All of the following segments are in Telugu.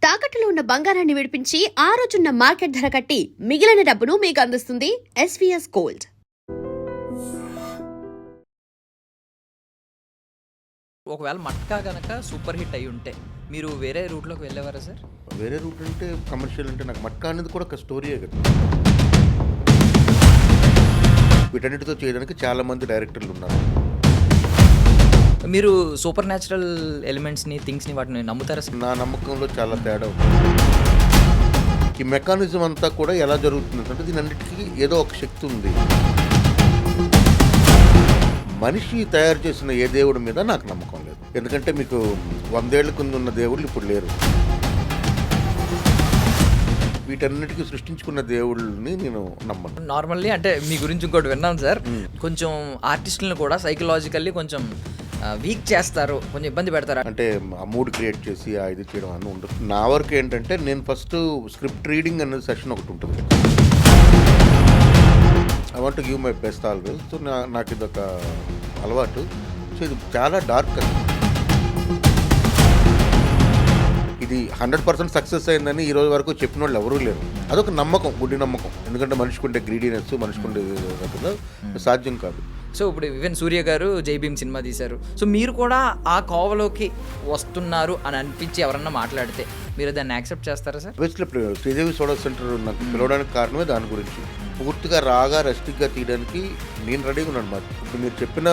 తాకట్టులో ఉన్న బంగారాన్ని విడిపించి ఆ రోజున్న మార్కెట్ ధర కట్టి మిగిలిన డబ్బును మీకు అందిస్తుంది ఎస్వీఎస్ గోల్డ్. ఒకవేళ మట్కా గనక సూపర్ హిట్ అయి ఉంటే మీరు వేరే రూట్లోకి వెళ్ళేవారా సార్? వేరే రూట్ అంటే కమర్షియల్ అంటే నాకు మట్కా అనేది కూడా ఒక స్టోరీయే కదా. వీటన్నిటితో చేయడానికి చాలామంది డైరెక్టర్లు ఉన్నారు. మీరు సూపర్ న్యాచురల్ ఎలిమెంట్స్ని థింగ్స్ని వాటిని నమ్ముతారా సార్? నా నమ్మకంలో చాలా తేడా ఉంది. ఈ మెకానిజం అంతా కూడా ఎలా జరుగుతుంది అంటే దీని అన్నిటికీ ఏదో ఒక శక్తి ఉంది. మనిషి తయారు చేసిన ఏ దేవుడి మీద నాకు నమ్మకం లేదు. ఎందుకంటే మీకు 100 ఏళ్ల కింద ఉన్న దేవుళ్ళు ఇప్పుడు లేరు. వీటన్నిటికీ సృష్టించుకున్న దేవుళ్ళని నేను నమ్మను. నార్మల్లీ అంటే మీ గురించి ఇంకోటి విన్నాను సార్, కొంచెం ఆర్టిస్టులను కూడా సైకలాజికల్లీ కొంచెం వీక్ చేస్తారు, కొంచెం ఇబ్బంది పెడతారు. అంటే ఆ మూడ్ క్రియేట్ చేసి ఆ ఇది చేయడం అని ఉండదు. నా వరకు ఏంటంటే నేను ఫస్ట్ స్క్రిప్ట్ రీడింగ్ అనేది సెషన్ ఒకటి ఉంటుంది. I want give my best always. So నాకు ఇదొక అలవాటు. సో ఇది చాలా డార్క్. ఇది 100% సక్సెస్ అయిందని ఈ రోజు వరకు చెప్పిన వాళ్ళు ఎవరూ లేరు. అదొక నమ్మకం, గుడ్డి నమ్మకం. ఎందుకంటే మనిషికుండే గ్రీడీనెస్, మనిషికుండే సాధ్యం కాదు. సో ఇప్పుడు ఈవెన్ సూర్య గారు జై భీమ్ సినిమా తీశారు. సో మీరు కూడా ఆ కోవలోకి వస్తున్నారు అని అనిపించి ఎవరన్నా మాట్లాడితే మీరు దాన్ని యాక్సెప్ట్ చేస్తారా సార్? బెస్ట్లో శ్రీదేవి సోడా సెంటర్ నాకు పిలవడానికి కారణమే దాని గురించి. పూర్తిగా రాగా రెస్టిక్గా తీయడానికి నేను రెడీగా ఉన్నాను. మాకు ఇప్పుడు మీరు చెప్పిన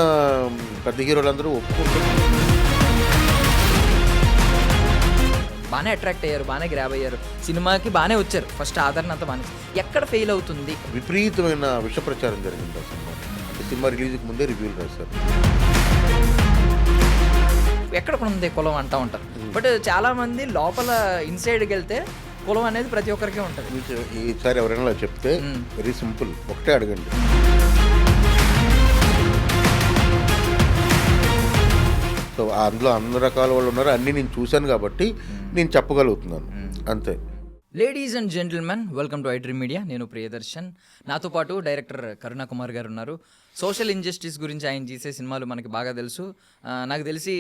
పెద్ద హీరోలందరూ ఒప్పుకుంటారు. బాగానే అట్రాక్ట్ అయ్యారు, బాగానే గ్రాబ్ అయ్యారు, సినిమాకి బాగానే వచ్చారు, ఫస్ట్ ఆదరణ అంతా బాగానే. ఎక్కడ ఫెయిల్ అవుతుంది? విపరీతమైన విష ప్రచారం జరిగింది ఆ సినిమా. అంటే సినిమా రిలీజ్కి ముందే రివ్యూలు రాశారు. ఎక్కడ ఉంది కులం అంటూ ఉంటారు, బట్ చాలామంది లోపల ఇన్సైడ్కి వెళ్తే కులం అనేది ప్రతి ఒక్కరికి ఉంటుంది. ఈసారి ఎవరైనా అలా చెప్తే వెరీ సింపుల్, ఒకటే అడగండి. సో అందులో అన్ని రకాల వాళ్ళు ఉన్నారు, అన్నీ నేను చూశాను కాబట్టి నేను చెప్పగలుగుతున్నాను అంతే. Ladies and gentlemen, welcome to iDream media. నేను ప్రియదర్శన్. నాతో పాటు డైరెక్టర్ కరుణా కుమార్ గారు ఉన్నారు. సోషల్ ఇంజస్టిస్ గురించి ఆయన చేసే సినిమాలు మనకి బాగా తెలుసు. నాకు తెలిసి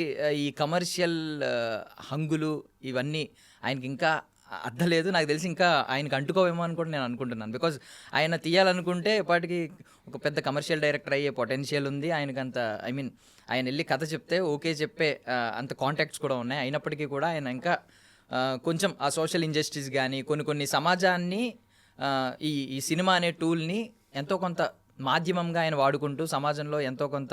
ఈ కమర్షియల్ హంగులు ఇవన్నీ ఆయనకి ఇంకా అద్దలేదు. నాకు తెలిసి ఇంకా ఆయనకి అంటుకోవేమో అని కూడా నేను అనుకుంటున్నాను. బికాజ్ ఆయన తీయాలనుకుంటే ఇప్పటికి ఒక పెద్ద కమర్షియల్ డైరెక్టర్ అయ్యే పొటెన్షియల్ ఉంది ఆయనకి. అంత ఆయన వెళ్ళి కథ చెప్తే ఓకే చెప్పే అంత కాంటాక్ట్స్ కూడా ఉన్నాయి. అయినప్పటికీ కూడా ఆయన ఇంకా కొంచెం ఆ సోషల్ ఇంజస్టిస్ కానీ కొన్ని సమాజాన్ని ఈ సినిమా అనే టూల్ని ఎంతో కొంత మాధ్యమంగా ఆయన వాడుకుంటూ సమాజంలో ఎంతో కొంత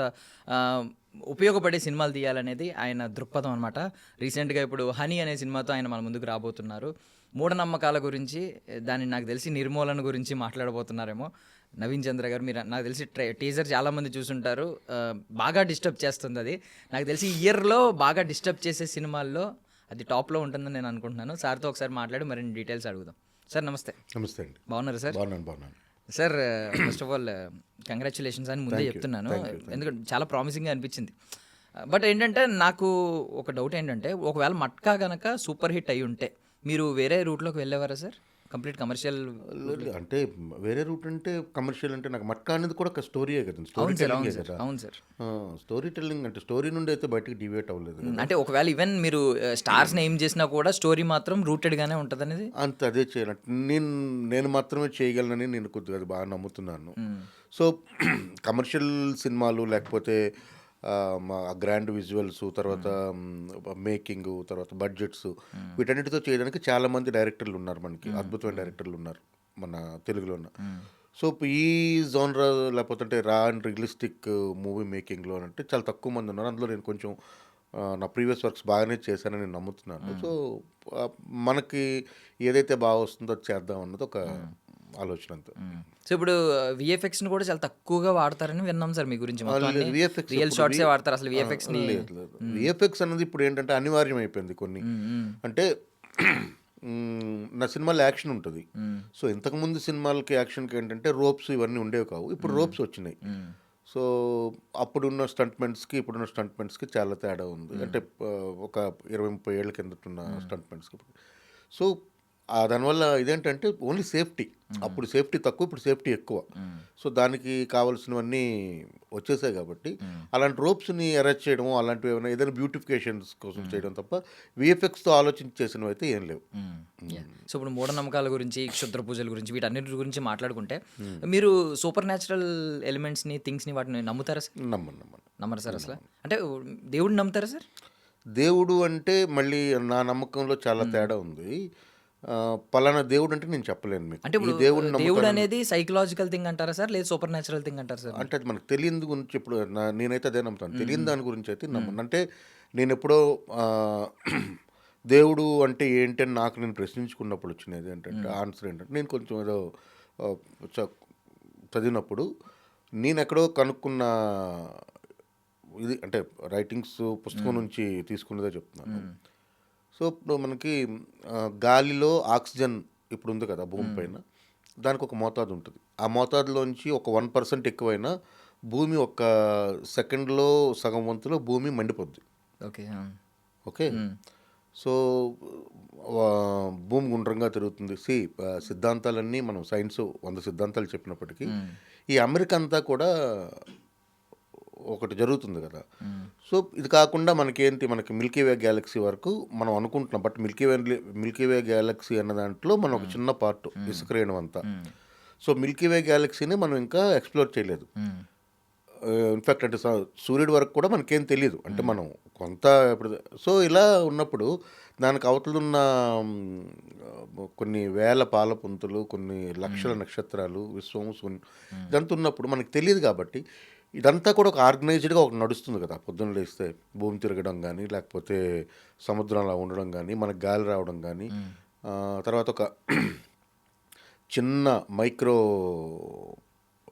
ఉపయోగపడే సినిమాలు తీయాలనేది ఆయన దృక్పథం అనమాట. రీసెంట్గా ఇప్పుడు హనీ అనే సినిమాతో ఆయన మన ముందుకు రాబోతున్నారు. మూఢనమ్మకాల గురించి, దాన్ని నాకు తెలిసి నిర్మూలన గురించి మాట్లాడబోతున్నారేమో. నవీన్ చంద్ర గారు, మీరు నాకు తెలిసి టీజర్ చాలామంది చూసుంటారు. బాగా డిస్టర్బ్ చేస్తుంది అది. నాకు తెలిసి ఇయర్లో బాగా డిస్టర్బ్ చేసే సినిమాల్లో అది టాప్లో ఉంటుందని నేను అనుకుంటున్నాను. సార్తో ఒకసారి మాట్లాడి మరిన్ని డీటెయిల్స్ అడుగుదాం. సార్ నమస్తే. నమస్తే అండి. బాగున్నారు సార్? బాగున్నాను sir. First of all congratulations అని ముందే చెప్తున్నాను, ఎందుకంటే చాలా ప్రామిసింగ్గా అనిపించింది. బట్ ఏంటంటే నాకు ఒక డౌట్ ఏంటంటే, ఒకవేళ మట్కా గనక సూపర్ హిట్ అయి ఉంటే మీరు వేరే రూట్లోకి వెళ్ళేవారా సార్? కంప్లీట్ కమర్షియల్ అంటే వేరే రూట్ అంటే కమర్షియల్ అంటే నాకు మట్కా అనేది కూడా ఒక స్టోరీయే కదా. అవును సార్. స్టోరీ టెల్లింగ్ అంటే స్టోరీ నుండి అయితే బయటకు డివేట్ అవ్వలేదు. అంటే ఒకవేళ ఈవెన్ మీరు స్టార్స్ ఏం చేసినా కూడా స్టోరీ మాత్రం రూటెడ్గానే ఉంటుంది అనేది అంత అదే చేయాలంటే నేను మాత్రమే చేయగలనని నేను కొద్దిగా అది బాగా నమ్ముతున్నాను. సో కమర్షియల్ సినిమాలు లేకపోతే గ్రాండ్ విజువల్స్, తర్వాత మేకింగ్, తర్వాత బడ్జెట్స్, వీటన్నిటితో చేయడానికి చాలామంది డైరెక్టర్లు ఉన్నారు. మనకి అద్భుతమైన డైరెక్టర్లు ఉన్నారు మన తెలుగులో ఉన్న. సో ఈ జోనర్ లేకపోతే అంటే రా అండ్ రియలిస్టిక్ మూవీ మేకింగ్లో అంటే చాలా తక్కువ మంది ఉన్నారు. అందులో నేను కొంచెం నా ప్రీవియస్ వర్క్స్ బాగానే చేశానని నేను నమ్ముతున్నాను. సో మనకి ఏదైతే బాగా వస్తుందో అది చేద్దాం అన్నది ఒక ఆలోచన అంతా. సో ఇప్పుడు విఎఫ్ఎక్స్ని కూడా చాలా తక్కువగా వాడతారని విన్నాం సార్ మీ గురించి. రియల్ షాట్సే వాడతారు అసలు విఎఫ్ఎక్స్ని. విఎఫ్ఎక్స్ అనేది ఇప్పుడు ఏంటంటే అనివార్యం అయిపోయింది కొన్ని. అంటే నా సినిమాలో యాక్షన్ ఉంటుంది. సో ఇంతకుముందు సినిమాలకి యాక్షన్కి ఏంటంటే రోప్స్ ఇవన్నీ ఉండేవి కావు. ఇప్పుడు రోప్స్ వచ్చినాయి. సో అప్పుడున్న స్టంట్మెంట్స్కి ఇప్పుడున్న స్టంట్మెంట్స్కి చాలా తేడా ఉంది. అంటే ఒక 20-30 ఏళ్ళ కిందట ఉన్న స్టంట్మెంట్స్కి. సో దానివల్ల ఇదేంటంటే ఓన్లీ సేఫ్టీ. అప్పుడు సేఫ్టీ తక్కువ, ఇప్పుడు సేఫ్టీ ఎక్కువ. సో దానికి కావాల్సినవన్నీ వచ్చేసాయి కాబట్టి అలాంటి రోప్స్ని అరెస్ట్ చేయడం అలాంటివి ఏదైనా బ్యూటిఫికేషన్స్ కోసం చేయడం తప్ప విఎఫ్ఎక్స్తో ఆలోచించి చేసినవి అయితే ఏం లేవు. సో ఇప్పుడు మూఢనమ్మకాల గురించి, క్షుద్ర పూజల గురించి, వీటన్నిటి గురించి మాట్లాడుకుంటే మీరు సూపర్ న్యాచురల్ ఎలిమెంట్స్ని, థింగ్స్ని వాటిని నమ్ముతారా సార్? నమ్మరు సార్ అసలు? అంటే దేవుడిని నమ్ముతారా సార్? దేవుడు అంటే మళ్ళీ నా నమ్మకంలో చాలా తేడా ఉంది. పలానా దేవుడు అంటే నేను చెప్పలేను మీకు. అంటే ఇప్పుడు దేవుడు అనేది సైకలాజికల్ థింగ్ అంటారా సార్, లేదా సూపర్ న్యాచురల్ థింగ్ అంటారా సార్? అంటే అది మనకు తెలియని గురించి ఇప్పుడు నేనైతే అదే నమ్ముతాను. తెలియని దాని గురించి అయితే నమ్మను. అంటే నేను ఎప్పుడో దేవుడు అంటే ఏంటి అని నాకు నేను ప్రశ్నించుకున్నప్పుడు వచ్చినది ఏంటంటే ఆన్సర్ ఏంటంటే, నేను కొంచెం ఏదో చదివినప్పుడు నేను ఎక్కడో కనుక్కున్న ఇది, అంటే రైటింగ్స్ పుస్తకం నుంచి తీసుకున్నదే చెప్తున్నాను. సో ఇప్పుడు మనకి గాలిలో ఆక్సిజన్ ఇప్పుడు ఉంది కదా భూమి పైన, దానికి ఒక మోతాదు ఉంటుంది. ఆ మోతాదులోంచి ఒక 1% ఎక్కువైనా భూమి ఒక సెకండ్లో సగం వంతులో భూమి మండిపోద్ది. ఓకే. సో భూమి గుండ్రంగా తిరుగుతుంది. సిద్ధాంతాలన్నీ మనం సైన్స్ 100 సిద్ధాంతాలు చెప్పినప్పటికీ ఈ అమెరికా అంతా కూడా ఒకటి జరుగుతుంది కదా. సో ఇది కాకుండా మనకి మిల్కీవే గ్యాలక్సీ వరకు మనం అనుకుంటున్నాం. బట్ మిల్కీవే గ్యాలక్సీ అన్న దాంట్లో మనం ఒక చిన్న పార్ట్ ఇసుకరేణం అంతా. సో మిల్కీవే గ్యాలక్సీని మనం ఇంకా ఎక్స్ప్లోర్ చేయలేదు. ఇన్ఫ్యాక్ట్ అంటే సూర్యుడి వరకు కూడా మనకేం తెలియదు. అంటే మనం కొంత ఇప్పుడు సో ఇలా ఉన్నప్పుడు దానికి అవతలున్న కొన్ని వేల పాలపుంతులు, కొన్ని లక్షల నక్షత్రాలు, విశ్వం, శూన్యం ఇదంతా ఉన్నప్పుడు మనకు తెలియదు. కాబట్టి ఇదంతా కూడా ఒక ఆర్గనైజ్డ్గా ఒక నడుస్తుంది కదా. పొద్దున్న లేస్తే భూమి తిరగడం కానీ, లేకపోతే సముద్రం అలా ఉండడం కానీ, మనకు గాలి రావడం కానీ, తర్వాత ఒక చిన్న మైక్రో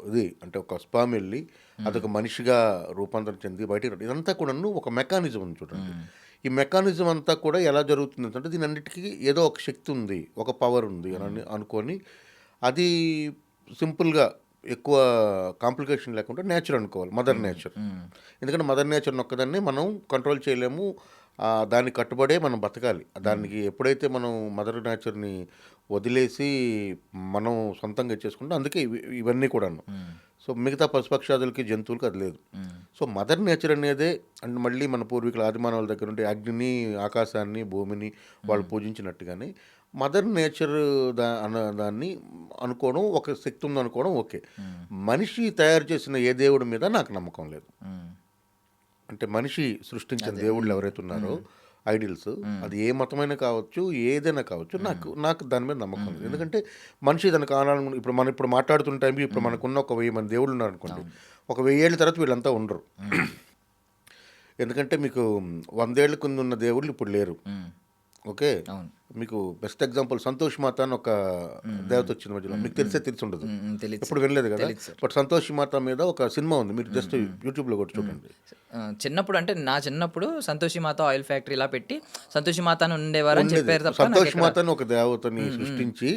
ఇది అంటే ఒక స్పామ్ వెళ్ళి అదొక మనిషిగా రూపాంతరం చెంది బయటికి రావడం, ఇదంతా కూడా ఒక మెకానిజం ఉంది చూడండి. ఈ మెకానిజం అంతా కూడా ఎలా జరుగుతుంది అంటే, దీని అన్నిటికీ ఏదో ఒక శక్తి ఉంది, ఒక పవర్ ఉంది అని అనుకొని అది సింపుల్గా ఎక్కువ కాంప్లికేషన్ లేకుండా నేచర్ అనుకోవాలి, మదర్ నేచర్. ఎందుకంటే మదర్ నేచర్ని ఒక్కదాన్ని మనం కంట్రోల్ చేయలేము. దానికి కట్టుబడే మనం బతకాలి. దానికి ఎప్పుడైతే మనం మదర్ నేచర్ని వదిలేసి మనం సొంతంగా ఇచ్చేసుకుంటాం, అందుకే ఇవన్నీ కూడాను. సో మిగతా పశుపక్షాదులకి, జంతువులకి అది లేదు. సో మదర్ నేచర్ అనేదే, అంటే మళ్ళీ మన పూర్వీకుల ఆదిమానవుల దగ్గర ఉంటే అగ్నిని, ఆకాశాన్ని, భూమిని వాళ్ళు పూజించినట్టుగానే మదర్ నేచర్ దాన్ని అనుకోవడం, ఒక శక్తి ఉంది అనుకోవడం ఓకే. మనిషి తయారు చేసిన ఏ దేవుడి మీద నాకు నమ్మకం లేదు. అంటే మనిషి సృష్టించిన దేవుళ్ళు ఎవరైతే ఉన్నారో ఐడిల్స్, అది ఏ మతమైనా కావచ్చు, ఏదైనా కావచ్చు, నాకు దాని మీద నమ్మకం లేదు. ఎందుకంటే మనిషి దానికి ఆనాడు ఇప్పుడు మాట్లాడుతున్న టైంకి ఇప్పుడు మనకున్న ఒక 1000 మంది దేవుళ్ళు ఉన్నారనుకోండి, ఒక 1000 ఏళ్ళ తర్వాత వీళ్ళంతా ఉండరు. ఎందుకంటే మీకు 100 ఏళ్ళ కింద ఉన్న దేవుళ్ళు ఇప్పుడు లేరు. ఓకే. మీకు బెస్ట్ ఎగ్జాంపుల్ సంతోష్ మాత అని ఒక దేవత వచ్చింది మధ్యలో, మీకు తెలిసి ఉండదు, ఎప్పుడు వినలేదు కదా. బట్ సంతోష్ మాత మీద ఒక సినిమా ఉంది, మీరు జస్ట్ యూట్యూబ్లో కొట్టి చూడండి. చిన్నప్పుడు అంటే నా చిన్నప్పుడు సంతోషి మాత ఆయిల్ ఫ్యాక్టరీ ఇలా పెట్టి సంతోషి మాత అని ఉండేవారు అని చెప్పారు తప్ప సంతోష్ మాతని ఒక దేవతని సృష్టించి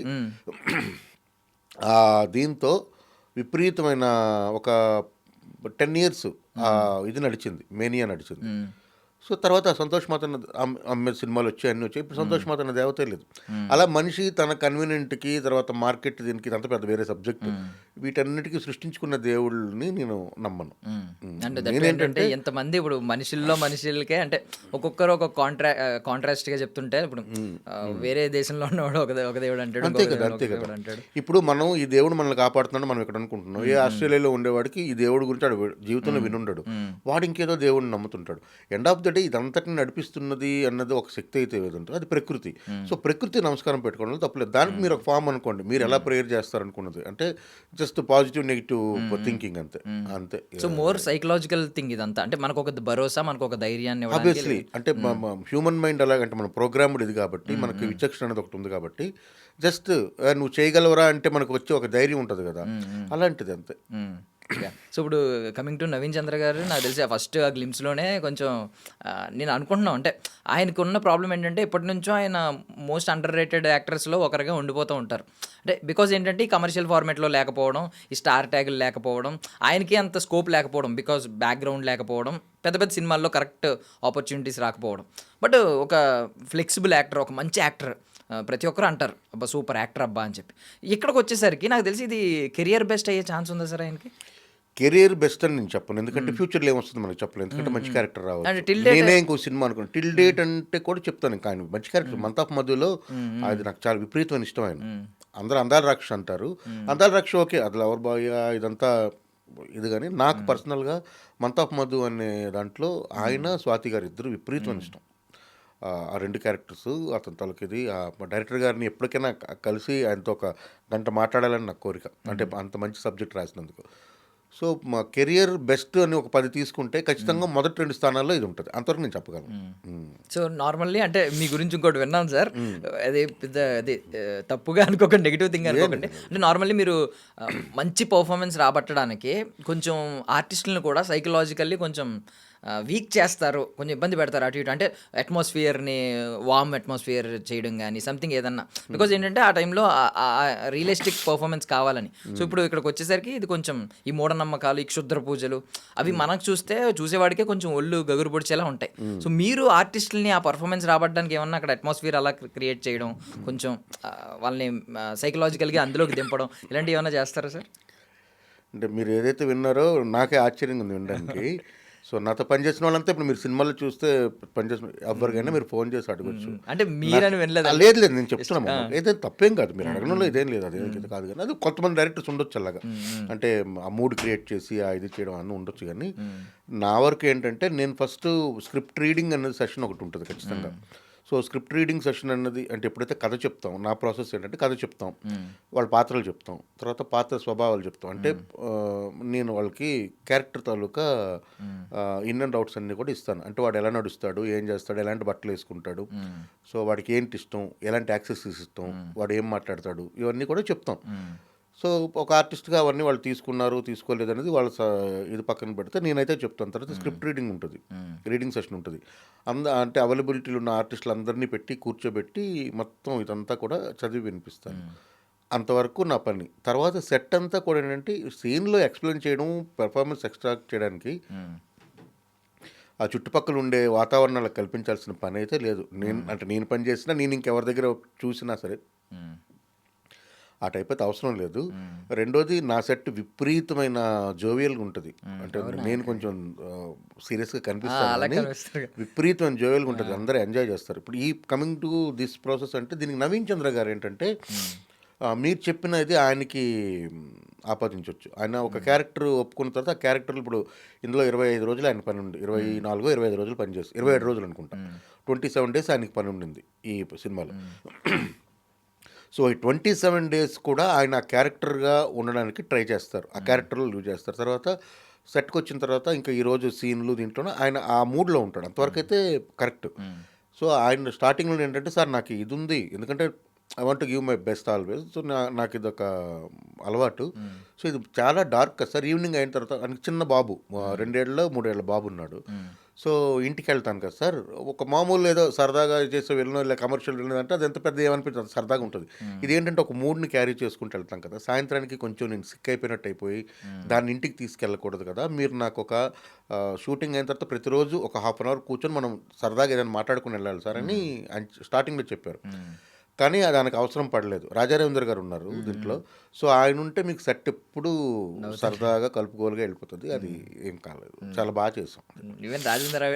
దీంతో విపరీతమైన ఒక 10 years ఇది నడిచింది, మేనియా నడిచింది. సో తర్వాత సంతోష్ మాత అమ్మే సినిమాలు వచ్చాయి, అన్నీ వచ్చాయి. ఇప్పుడు సంతోష్ మాత అనే దేవతే లేదు. అలా మనిషి తన కన్వీనియంట్కి, తర్వాత మార్కెట్, దీనికి ఇదంతా పెద్ద వేరే సబ్జెక్ట్. వీటన్నిటికీ సృష్టించుకున్న దేవుళ్ళని నేను నమ్మను. ఏంటంటే ఎంతమంది ఇప్పుడు మనుషులకే అంటే ఒక్కొక్కరు ఒక కాంట్రాస్ట్గా చెప్తుంటే, ఇప్పుడు వేరే దేశంలో ఉన్నవాడు ఒక దేవుడు అంటాడు, అంతే కదా. ఇప్పుడు మనం ఈ దేవుడు మనల్ని కాపాడుతున్నాడు మనం ఇక్కడ అనుకుంటున్నాం. ఏ ఆస్ట్రేలియాలో ఉండేవాడికి ఈ దేవుడు గురించి వాడు జీవితంలో వినుండడు, వాడు ఇంకేదో దేవుడిని నమ్ముతుంటాడు. ఎండ్ ఆఫ్ ద డే ఇదంతటిని నడిపిస్తున్నది అన్నది ఒక శక్తి అయితే ఏదంటే అది ప్రకృతి. సో ప్రకృతి నమస్కారం పెట్టుకోవడం తప్పలేదు. దానికి మీరు ఒక ఫామ్ అనుకోండి, మీరు ఎలా ప్రేయర్ చేస్తారనుకున్నది అంటే జస్ట్ పాజిటివ్ నెగిటివ్ థింకింగ్ అంతే. సో మోర్ సైకలాజికల్ థింగ్ ఇదంతా. అంటే మనకు ఒక భరోసా, మనకు ఒక ధైర్యాన్ని ఆబ్వియస్లీ. అంటే హ్యూమన్ మైండ్ అలాగంటే మన ప్రోగ్రామ్డ్ ఇది కాబట్టి, మనకి విచక్షణ అనేది ఒకటి ఉంది కాబట్టి, జస్ట్ నువ్వు చేయగలవరా అంటే మనకు వచ్చే ఒక ధైర్యం ఉంటుంది కదా, అలాంటిది అంతే. సో ఇప్పుడు కమింగ్ టు నవీన్ చంద్ర గారు, నాకు తెలిసి ఫస్ట్ ఆ గ్లిమ్స్లోనే కొంచెం నేను అనుకుంటున్నాను, అంటే ఆయనకు ఉన్న ప్రాబ్లం ఏంటంటే ఇప్పటి నుంచో ఆయన మోస్ట్ అండర్ రేటెడ్ యాక్టర్స్లో ఒకరిగా ఉండిపోతూ ఉంటారు. అంటే బికాజ్ ఏంటంటే ఈ కమర్షియల్ ఫార్మేట్లో లేకపోవడం, ఈ స్టార్ ట్యాగులు లేకపోవడం, ఆయనకి అంత స్కోప్ లేకపోవడం, బికాజ్ బ్యాక్గ్రౌండ్ లేకపోవడం, పెద్ద పెద్ద సినిమాల్లో కరెక్ట్ ఆపర్చునిటీస్ రాకపోవడం. బట్ ఒక ఫ్లెక్సిబుల్ యాక్టర్, ఒక మంచి యాక్టర్, ప్రతి ఒక్కరు అంటారు అబ్బా సూపర్ యాక్టర్ అబ్బా అని చెప్పి. ఇక్కడికి వచ్చేసరికి నాకు తెలిసి ఇది కెరియర్ బెస్ట్ అయ్యే ఛాన్స్ ఉందా సార్ ఆయనకి? కెరీర్ బెస్ట్ అని నేను చెప్పను, ఎందుకంటే ఫ్యూచర్లో ఏమొస్తుంది మనకి చెప్పలేదు, ఎందుకంటే మంచి క్యారెక్టర్ అంటే రావచ్చు. till date- నేనే ఇంకో సినిమా అనుకున్నాను టిల్ డేట్ అంటే కూడా చెప్తాను, ఇంకా ఆయన మంచి క్యారెక్టర్. మంత్ ఆఫ్ మధులో అది నాకు చాలా విపరీతమైన ఇష్టం ఆయన. అందరూ అందాల రాక్ష అంటారు, అందాల రాక్ష ఓకే, అది లవర్ బాయ్ ఇదంతా ఇది, కానీ నాకు పర్సనల్గా మంత్ ఆఫ్ మధు అనే దాంట్లో ఆయన స్వాతి గారు ఇద్దరు విపరీతమైన ఇష్టం. ఆ రెండు క్యారెక్టర్స్ అతని తలకిది డైరెక్టర్ గారిని ఎప్పటికైనా కలిసి ఆయనతో ఒక గంట మాట్లాడాలని నాకు కోరిక, అంటే అంత మంచి సబ్జెక్ట్ రాసినందుకు. సో మా కెరియర్ బెస్ట్ అని ఒక 10 తీసుకుంటే ఖచ్చితంగా మొదటి 2 స్థానాల్లో ఇది ఉంటుంది, అంతవరకు నేను చెప్పగలను. సో నార్మల్లీ అంటే మీ గురించి ఇంకోటి విన్నాను సార్, అదే పెద్ద అదే తప్పుగా అనుకోకండి, నెగిటివ్ థింగ్ అనుకోకండి. అంటే నార్మల్లీ మీరు మంచి పర్ఫార్మెన్స్ రాబట్టడానికి కొంచెం ఆర్టిస్టులను కూడా సైకలాజికల్లీ కొంచెం వీక్ చేస్తారు, కొంచెం ఇబ్బంది పెడతారు అటు ఇటు. అంటే అట్మాస్ఫియర్ని వార్మ్ అట్మాస్ఫియర్ చేయడం కానీ సంథింగ్ ఏదన్నా, బికాజ్ ఏంటంటే ఆ టైంలో రియలిస్టిక్ పర్ఫార్మెన్స్ కావాలని. సో ఇప్పుడు ఇక్కడికి వచ్చేసరికి ఇది కొంచెం ఈ మూఢనమ్మకాలు, ఈ క్షుద్ర పూజలు అవి మనకు చూసేవాడికే కొంచెం ఒళ్ళు గగురు పొడిచేలా ఉంటాయి. సో మీరు ఆర్టిస్టులని ఆ పర్ఫార్మెన్స్ రాబట్టడానికి ఏమన్నా అక్కడ అట్మాస్ఫియర్ అలా క్రియేట్ చేయడం, కొంచెం వాళ్ళని సైకలాజికల్గా అందులోకి దింపడం, ఇలాంటివి ఏమైనా చేస్తారా సార్? అంటే మీరు ఏదైతే విన్నారో నాకే ఆశ్చర్యంగా ఉంది వినడానికి. సో నాతో పనిచేసిన వాళ్ళంతా ఇప్పుడు మీరు సినిమాలో చూస్తే పనిచేసిన ఎవరికైనా మీరు ఫోన్ చేసి అడగచ్చు. అంటే మీరని వినలేదు? లేదు లేదు, నేను చెప్తున్నాను, ఏదైతే తప్పేం కాదు, మీరు అడగడంలో ఇదేం లేదు, అదేం కాదు. కానీ అది కొంతమంది డైరెక్టర్స్ ఉండొచ్చు అలాగా, అంటే ఆ మూడ్ క్రియేట్ చేసి ఆ ఇది చేయడం అన్నీ ఉండొచ్చు. కానీ నా వరకు ఏంటంటే నేను ఫస్ట్ స్క్రిప్ట్ రీడింగ్ అనేది సెషన్ ఒకటి ఉంటుంది ఖచ్చితంగా. సో స్క్రిప్ట్ రీడింగ్ సెషన్ అన్నది అంటే ఎప్పుడైతే కథ చెప్తాం, నా ప్రాసెస్ ఏంటంటే కథ చెప్తాం, వాళ్ళ పాత్రలు చెప్తాం, తర్వాత పాత్ర స్వభావాలు చెప్తాం. అంటే నేను వాళ్ళకి character taluka in and outs అన్నీ కూడా ఇస్తాను. అంటే వాడు ఎలా నడుస్తాడు, ఏం చేస్తాడు, ఎలాంటి బట్టలు వేసుకుంటాడు, సో వాడికి ఏంటి ఇష్టం, ఎలాంటి యాక్సెసరీస్ ఇస్తాం, వాడు ఏం మాట్లాడతాడు, ఇవన్నీ కూడా చెప్తాం. సో ఒక ఆర్టిస్ట్గా అవన్నీ వాళ్ళు తీసుకున్నారు తీసుకోలేదు అనేది వాళ్ళ ఇది పక్కన పెడితే నేనైతే చెప్తాను. తర్వాత స్క్రిప్ట్ రీడింగ్ ఉంటుంది, రీడింగ్ సెషన్ ఉంటుంది. అంటే అవైలబిలిటీలో ఉన్న ఆర్టిస్టులు అందరినీ పెట్టి కూర్చోబెట్టి మొత్తం ఇదంతా కూడా చదివి వినిపిస్తాను. అంతవరకు నా పని. తర్వాత సెట్ అంతా కూడా ఏంటంటే సీన్లో ఎక్స్ప్లెయిన్ చేయడం, పెర్ఫార్మెన్స్ ఎక్స్ట్రాక్ట్ చేయడానికి ఆ చుట్టుపక్కల ఉండే వాతావరణాలకు కల్పించాల్సిన పని అయితే లేదు. నేను పని చేసినా, నేను ఇంకెవరి దగ్గర చూసినా సరే ఆ టైప్ అయితే అవసరం లేదు. రెండోది నా సెట్ విపరీతమైన జోవియల్గా ఉంటుంది. అంటే నేను కొంచెం సీరియస్గా కనిపిస్తాను, విపరీతమైన జోవియల్గా ఉంటుంది, అందరూ ఎంజాయ్ చేస్తారు. ఇప్పుడు ఈ కమింగ్ టు దిస్ ప్రాసెస్ అంటే దీనికి నవీన్ చంద్ర గారు ఏంటంటే మీరు చెప్పినది ఆయనకి ఆపాదించవచ్చు. ఆయన ఒక క్యారెక్టర్ ఒప్పుకున్న తర్వాత ఆ క్యారెక్టర్లు ఇప్పుడు ఇందులో 25 రోజులు ఆయన పని ఉండి 24-25 రోజులు పని చేసి 27 రోజులు అనుకుంటా, 27 days ఆయనకి పని ఉండింది ఈ సినిమాలో. సో ఈ 27 days కూడా ఆయన ఆ క్యారెక్టర్గా ఉండడానికి ట్రై చేస్తారు, ఆ క్యారెక్టర్లో లీవ్ చేస్తారు. తర్వాత సెట్కి వచ్చిన తర్వాత ఇంకా ఈరోజు సీన్లు దీంట్లోనే ఆయన ఆ మూడ్లో ఉంటాడు, అంతవరకు అయితే కరెక్ట్. సో ఆయన స్టార్టింగ్లో ఏంటంటే సార్ నాకు ఇది ఉంది, ఎందుకంటే I want give my best always. So నాకు ఇది ఒక అలవాటు. సో ఇది చాలా డార్క్ కదా సార్. ఈవినింగ్ అయిన తర్వాత ఆయనకి చిన్న బాబు, 2 ఏళ్ళ బాబు ఉన్నాడు. సో ఇంటికి వెళ్తాను కదా సార్, ఒక మామూలు ఏదో సరదాగా చేసే వెళ్ళిన ఇలా కమర్షియల్ వెళ్ళినదంటే అది ఎంత పెద్ద ఏమనిపించదు, సరదాగా ఉంటుంది. ఇదేంటంటే ఒక మూడ్ని క్యారీ చేసుకుంటూ వెళ్తాం కదా. సాయంత్రానికి కొంచెం నేను సిక్ అయిపోయినట్టు అయిపోయి దాన్ని ఇంటికి తీసుకెళ్ళకూడదు కదా, మీరు నాకు ఒక షూటింగ్ అయిన తర్వాత ప్రతిరోజు ఒక హాఫ్ అన్ అవర్ కూర్చొని మనం సరదాగా ఏదైనా మాట్లాడుకుని వెళ్ళాలి సార్ అని స్టార్టింగ్లో చెప్పారు. కానీ దానికి అవసరం పడలేదు. రాజారవీంద్ర గారు ఉన్నారు దీంట్లో. సో ఆయన ఉంటే మీకు సెట్ ఎప్పుడు సరదాగా కలుపుకోలుగా వెళ్ళిపోతుంది, అది ఏం కాలేదు, చాలా బాగా చేసాం. ఈవెన్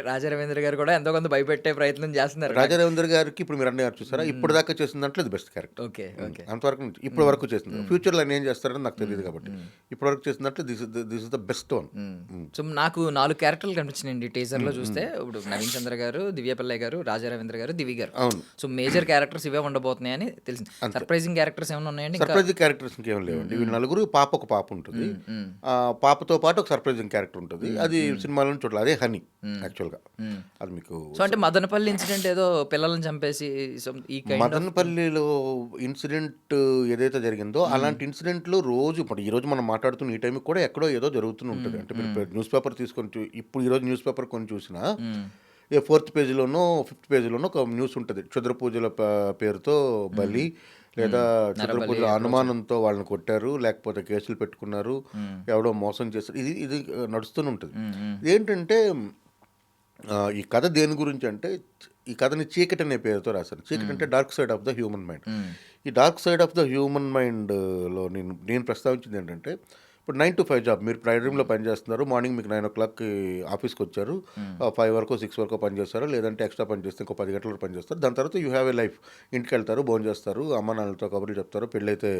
రాజారవీంద్ర గారు కూడా ఎంతో కొంత భయపెట్టే ప్రయత్నం చేస్తున్నారు. రాజారవీంద్ర గారికి ఇప్పుడు మీరు అన్నీ చూసారా, ఇప్పుడు దాకా చేసిన దాంట్లో ఇది బెస్ట్ క్యారెక్టర్. ఓకే అంతవరకు ఇప్పటి వరకు చేసింది. ఫ్యూచర్లో ఆయన ఏం చేస్తారని నాకు తెలియదు కాబట్టి ఇప్పటి వరకు చేసిన దాంట్లో this is the best one. So నాకు 4 క్యారెక్టర్లు కనిపించినాయండి టీజర్లో చూస్తే. ఇప్పుడు నవీన్ చంద్ర గారు, దివ్యపల్లె గారు, రాజారవీంద్ర గారు, దివి గారు. అవును. సో మేజర్ క్యారెక్టర్స్ ఇవే ఉండబోతున్నాయని తెలిసింది. సర్ప్రైజింగ్ క్యారెక్టర్స్ ఏమైనా ఉన్నాయండి? సర్ప్రైజింగ్ క్యారెక్టర్స్ ఇంకేం లేవండి. వీళ్ళు నలుగురు, ఒక పాప ఉంటుంది, పాపతో పాటు ఒక సర్ప్రైజింగ్ క్యారెక్టర్ ఉంటుంది. అది సినిమాలో చూడాలి, అదే హనీ యాక్చువల్గా. అది మీకు సో అంటే మదనపల్లి ఇన్సిడెంట్ ఏదో పిల్లలను చంపేసి మదనపల్లిలో ఇన్సిడెంట్ ఏదైతే జరిగిందో అలాంటి ఇన్సిడెంట్లు రోజు ఇప్పుడు ఈరోజు మనం మాట్లాడుతున్న ఈ టైంకి కూడా ఎక్కడో ఏదో జరుగుతూనే ఉంటుంది. అంటే మీరు న్యూస్ పేపర్ తీసుకొని ఇప్పుడు ఈరోజు న్యూస్ పేపర్ కొని చూసినా 4th పేజీలోనో 5th పేజీలోనో ఒక న్యూస్ ఉంటుంది, క్షుద్ర పూజల పేరుతో బలి, లేదా క్షుద్ర పూజల అనుమానంతో వాళ్ళని కొట్టారు, లేకపోతే కేసులు పెట్టుకున్నారు, ఎవడో మోసం చేస్తారు, ఇది నడుస్తూనే ఉంటుంది. ఏంటంటే ఈ కథ దేని గురించి అంటే, ఈ కథని చీకటి అనే పేరుతో రాశాను. చీకటి అంటే dark side of the human mind. ఈ dark side of the human మైండ్లో నేను ప్రస్తావించింది ఏంటంటే, ఇప్పుడు 9 to 5 జాబ్. మీరు ప్రైవేట్ రూమ్లో పనిచేస్తున్నారు. మార్నింగ్ మీకు 9 o'clockకి ఆఫీస్కి వచ్చారు. 5 వరకు 6 వరకు పని చేస్తారు. లేదంటే ఎక్స్ట్రా పని చేస్తే ఇంకో 10 గంటల వరకు పని చేస్తారు. దాని తర్వాత యూ హ్యావ్ ఏ లైఫ్. ఇంటికి వెళ్తారు, భోజనం చేస్తారు, అమ్మ నాన్నలతో కబుర్లు చెప్తారు, పెళ్ళైతే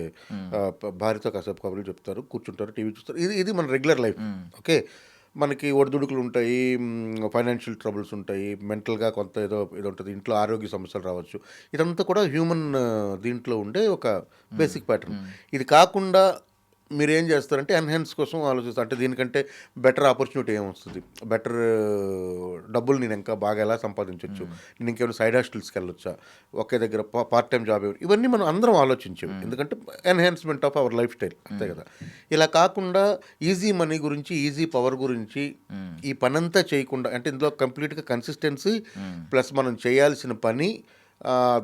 భార్యతో కాసేపు కబుర్లు చెప్తారు, కూర్చుంటారు, టీవీ చూస్తారు. ఇది మన రెగ్యులర్ లైఫ్. ఓకే. మనకి ఒడిదుడుకులు ఉంటాయి, ఫైనాన్షియల్ ట్రబుల్స్ ఉంటాయి, మెంటల్గా కొంత ఏదో ఉంటుంది, ఇంట్లో ఆరోగ్య సమస్యలు రావచ్చు. ఇదంతా కూడా హ్యూమన్ దీంట్లో ఉండే ఒక బేసిక్ ప్యాటర్న్. ఇది కాకుండా మీరు ఏం చేస్తారంటే ఎన్హాన్స్ కోసం ఆలోచిస్తారు. అంటే దీనికంటే బెటర్ ఆపర్చునిటీ ఏమొస్తుంది, బెటర్ డబ్బులు నేను ఇంకా బాగా ఎలా సంపాదించవచ్చు, నేను ఇంకేమైనా సైడ్ హాస్టల్స్కి వెళ్ళొచ్చా, ఒకే దగ్గర పార్ట్ టైం జాబ్ ఇవన్నీ మనం అందరం ఆలోచించేవి. ఎందుకంటే enhancement of our life style, అంతే కదా. ఇలా కాకుండా ఈజీ మనీ గురించి, ఈజీ పవర్ గురించి ఈ పనంతా చేయకుండా, అంటే ఇందులో కంప్లీట్గా కన్సిస్టెన్సీ ప్లస్ మనం చేయాల్సిన పని,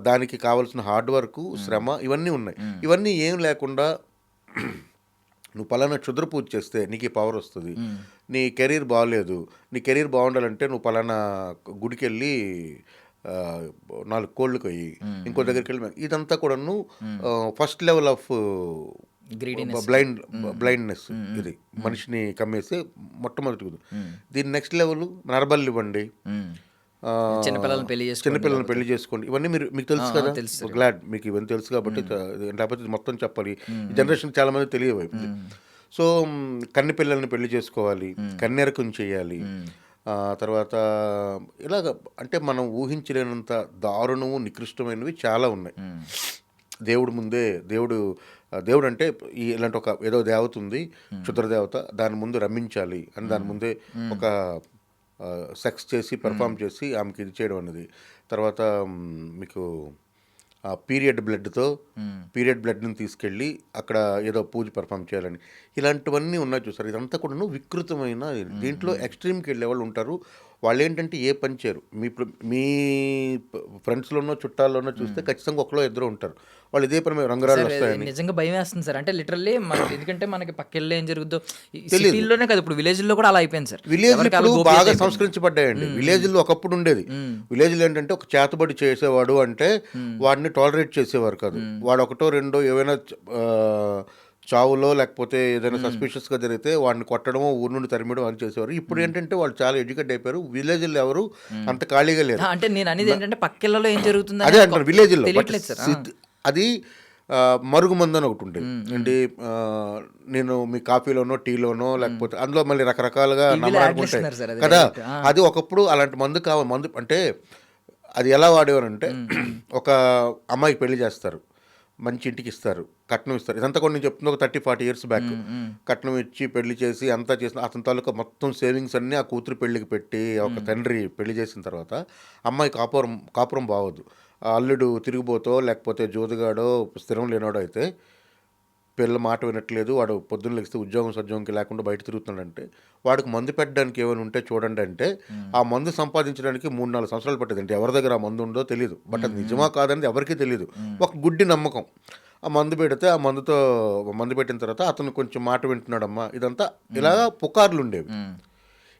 దానికి కావాల్సిన హార్డ్ వర్క్, శ్రమ ఇవన్నీ ఉన్నాయి. ఇవన్నీ ఏం లేకుండా నువ్వు పలానా క్షుద్ర పూజ చేస్తే నీకు ఈ పవర్ వస్తుంది, నీ కెరీర్ బాగలేదు, నీ కెరీర్ బాగుండాలంటే నువ్వు పలానా గుడికి వెళ్ళి 4 కోళ్ళు కొయ్యి, ఇంకో దగ్గరికి వెళ్ళి, ఇదంతా కూడాను ఫస్ట్ లెవెల్ ఆఫ్ బ్లైండ్నెస్. ఇది మనిషిని కమ్మేసి మొట్టమొదటి. దీని నెక్స్ట్ లెవెల్ నరబలి ఇవ్వండి, చిన్నపిల్లలను పెళ్లి చేసుకోండి, ఇవన్నీ మీకు తెలుసు కదా. గ్లాడ్ మీకు ఇవన్నీ తెలుసు కాబట్టి, లేకపోతే మొత్తం చెప్పాలి. ఈ జనరేషన్ చాలా మంది తెలియవు. సో కన్ని పిల్లల్ని పెళ్లి చేసుకోవాలి, కన్యరకం చేయాలి, తర్వాత ఇలాగ అంటే మనం ఊహించలేనంత దారుణము నికృష్టమైనవి చాలా ఉన్నాయి. దేవుడు ముందే దేవుడు అంటే ఇలాంటి ఒక ఏదో దేవత ఉంది, క్షుద్రదేవత, దాని ముందు రమ్మించాలి అని దాని ముందే ఒక సెక్స్ చేసి పెర్ఫామ్ చేసి ఆమెకి ఇది చేయడం అనేది. తర్వాత మీకు పీరియడ్ బ్లడ్ని తీసుకెళ్ళి అక్కడ ఏదో పూజ పెర్ఫామ్ చేయాలని, ఇలాంటివన్నీ ఉన్నాయి చూసారు. ఇదంతా కూడా వికృతమైన. దీంట్లో ఎక్స్ట్రీమ్కి వెళ్ళే వాళ్ళు ఉంటారు. వాళ్ళు ఏంటంటే ఏ పని చేయరు. మీ ఫ్రెండ్స్లోనో చుట్టాల్లోనో చూస్తే ఖచ్చితంగా ఒకలో ఇద్దరు ఉంటారు, వాళ్ళు ఇదే పని రంగురాళ్ళు వస్తాయని. నిజంగా భయం వేస్తుంది సార్. అంటే లిటరల్లీ మనకి, ఎందుకంటే మనకి పక్కెళ్ళే ఏం జరుగుతుందో సిటీల్లోనే కాదు, ఇప్పుడు విలేజ్లో కూడా అలా అయిపోయింది సార్. విలేజ్ ఇప్పుడు బాగా సంస్కరించబడ్డాయండి. విలేజ్లో ఒకప్పుడు ఉండేది. విలేజ్లో ఏంటంటే ఒక చేతబడి చేసేవాడు అంటే వాడిని టాలరేట్ చేసేవారు కాదు. వాడు ఒకటో రెండో ఏవైనా చావులో లేకపోతే ఏదైనా సస్పిషియస్గా జరిగితే వాడిని కొట్టడమో ఊరి నుండి తరిమేయడం అని చేసేవారు. ఇప్పుడు ఏంటంటే వాళ్ళు చాలా ఎడ్యుకేట్ అయిపోయారు. విలేజ్లో ఎవరు అంత ఖాళీగా లేరు. అంటే నేను అనేది ఏంటంటే పక్కెళ్ళలో ఏం జరుగుతుంది అదే అంటారు. విలేజ్లో అది మరుగుమందు అని ఒకటి ఉండేది. ఏంటి, నేను మీ కాఫీలోనో టీలోనో లేకపోతే అందులో మళ్ళీ రకరకాలుగా నమ్మడానికి ఉంటాయి కదా. అది ఒకప్పుడు అలాంటి మందు కావాలి. మందు అంటే అది ఎలా వాడేవారంటే, ఒక అమ్మాయికి పెళ్లి చేస్తారు, మంచి ఇంటికి ఇస్తారు, కట్నం ఇస్తారు. ఇదంతా కూడా నేను చెప్తుంది ఒక 30-40 years బ్యాక్. కట్నం ఇచ్చి పెళ్లి చేసి అంతా చేసిన అతని తాలూకా మొత్తం సేవింగ్స్ అన్నీ ఆ కూతురు పెళ్లికి పెట్టి, ఒక తండ్రి పెళ్లి చేసిన తర్వాత అమ్మాయి కాపురం బాగోదు. అల్లుడు తిరిగిపోతో లేకపోతే జోదుగాడో స్థిరం లేనాడో అయితే, పిల్ల మాట వినట్లేదు, వాడు పొద్దున్న లెగిస్తే సద్యోగంకి లేకుండా బయట తిరుగుతున్నాడంటే, వాడికి మందు పెట్టడానికి ఏమైనా ఉంటే చూడండి అంటే, ఆ మందు సంపాదించడానికి 3-4 సంవత్సరాలు పట్టేది. అంటే ఎవరి దగ్గర ఆ మందు ఉందో తెలియదు, బట్ అది నిజమా కాదనేది ఎవరికీ తెలియదు. ఒక గుడ్డి నమ్మకం. ఆ మందు పెడితే ఆ మందు పెట్టిన తర్వాత అతను కొంచెం మాట వింటున్నాడమ్మా, ఇదంతా ఇలాగా పుకార్లు ఉండేవి.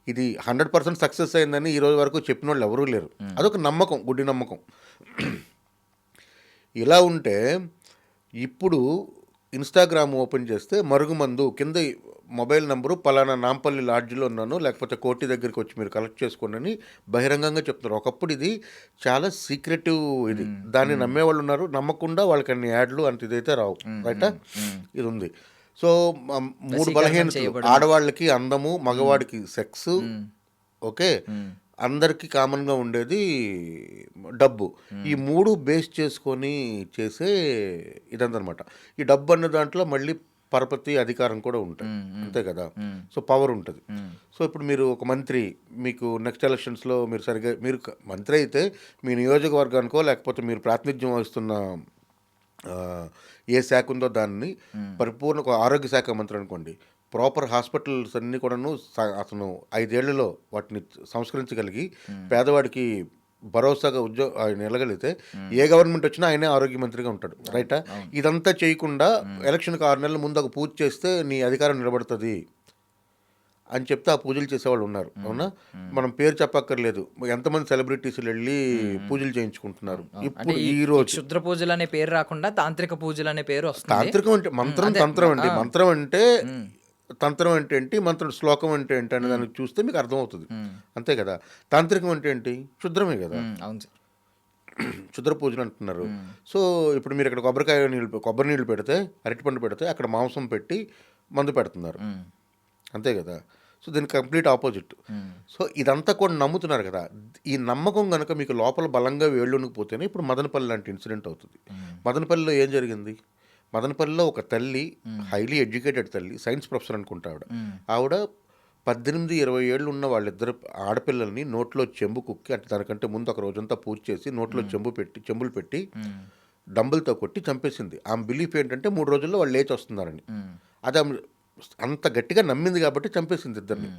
ఇది 100% సక్సెస్ అయిందని ఈ రోజు వరకు చెప్పిన వాళ్ళు ఎవరూ లేరు. అదొక నమ్మకం, గుడ్డి నమ్మకం. ఇలా ఉంటే ఇప్పుడు ఇన్స్టాగ్రామ్ ఓపెన్ చేస్తే మరుగుమందు కింద మొబైల్ నెంబరు పలానా నాంపల్లి లాడ్జ్లో ఉన్నాను, లేకపోతే కోటి దగ్గరికి వచ్చి మీరు కలెక్ట్ చేసుకోండి అని బహిరంగంగా చెప్తున్నారు. ఒకప్పుడు ఇది చాలా సీక్రెటివ్. ఇది దాన్ని నమ్మేవాళ్ళు ఉన్నారు, నమ్మకుండా వాళ్ళకి అన్ని యాడ్లు అంత ఇదైతే రావు. రైటా, ఇది ఉంది. సో 3 బలహీనతలు: ఆడవాళ్ళకి అందము, మగవాడికి సెక్స్, ఓకే, అందరికీ కామన్గా ఉండేది డబ్బు. ఈ 3 బేస్ చేసుకొని చేసే ఇదంతనమాట. ఈ డబ్బు అన్న దాంట్లో మళ్ళీ పరపతి, అధికారం కూడా ఉంటాయి, అంతే కదా. సో పవర్ ఉంటుంది. సో ఇప్పుడు మీరు ఒక మంత్రి, మీకు నెక్స్ట్ ఎలక్షన్స్లో మీరు మంత్రి అయితే మీ నియోజకవర్గానికో లేకపోతే మీరు ప్రాతినిధ్యం వహిస్తున్న ఏ శాఖ ఉందో దాన్ని పరిపూర్ణ ఆరోగ్య శాఖ మంత్రి అనుకోండి, ప్రాపర్ హాస్పిటల్స్ అన్నీ కూడాను అతను 5 ఏళ్లలో వాటిని సంస్కరించగలిగి పేదవాడికి భరోసాగా ఆయన వెళ్ళగలిగితే ఏ గవర్నమెంట్ వచ్చినా ఆయనే ఆరోగ్య మంత్రిగా ఉంటాడు. రైటా, ఇదంతా చేయకుండా ఎలక్షన్కి 6 నెలల ముందు ఒక పూజ చేస్తే నీ అధికారం నిలబడుతుంది అని చెప్తే ఆ పూజలు చేసేవాళ్ళు ఉన్నారు. అవునా? మనం పేరు చెప్పక్కర్లేదు. ఎంతమంది సెలబ్రిటీస్‌లు వెళ్ళి పూజలు చేయించుకుంటున్నారు. అంటే ఇప్పుడు ఈ ఈ రోజు క్షుద్ర పూజలు అనే పేరు రాకుండా తాంత్రిక పూజలు అనే పేరు వస్తుంది. తాంత్రికం అంటే మంత్రం, అదే తంత్రం అండి. ఆ, మంత్రం అంటే ఉమ్, తంత్రం అంటే ఏంటి? మంత్రం శ్లోకం అంటే ఏంటి? అనే దానికి చూస్తే మీకు అర్థమవుతుంది. అంతే కదా! తాంత్రికం అంటే ఏంటి? క్షుద్రమే కదా! అవును సార్. క్షుద్ర పూజలు అంటున్నారు. సో ఇప్పుడు మీరు ఇక్కడ కొబ్బరి నీళ్ళు పెడితే, అరటిపండు పెడితే అక్కడ మాంసం పెట్టి మందు పెడుతున్నారు. అంతే కదా! సో దీనికి కంప్లీట్ ఆపోజిట్. సో ఇదంతా కూడా నమ్ముతున్నారు కదా! ఈ నమ్మకం గనుక మీకు లోపల బలంగా వేళ్ళూనుకుపోతేనే ఇప్పుడు మదనపల్లి లాంటి ఇన్సిడెంట్ అవుతుంది. మదనపల్లిలో ఏం జరిగింది? మదనపల్లిలో ఒక తల్లి, హైలీ ఎడ్యుకేటెడ్ తల్లి, సైన్స్ ప్రొఫెసర్ అనుకుంటా ఆవిడ. ఆవిడ 18, 20 ఏళ్ళు ఉన్న వాళ్ళిద్దరు ఆడపిల్లల్ని నోట్లో చెంబు కుక్కి, అంటే దానికంటే ముందు ఒక రోజంతా పూజ చేసి నోట్లో చెంబులు పెట్టి డంబుల్తో కొట్టి చంపేసింది. ఆమె బిలీఫ్ ఏంటంటే 3 రోజుల్లో వాళ్ళు లేచి వస్తున్నారని. అది ఆమె అంత గట్టిగా నమ్మింది కాబట్టి చంపేసింది ఇద్దరిని.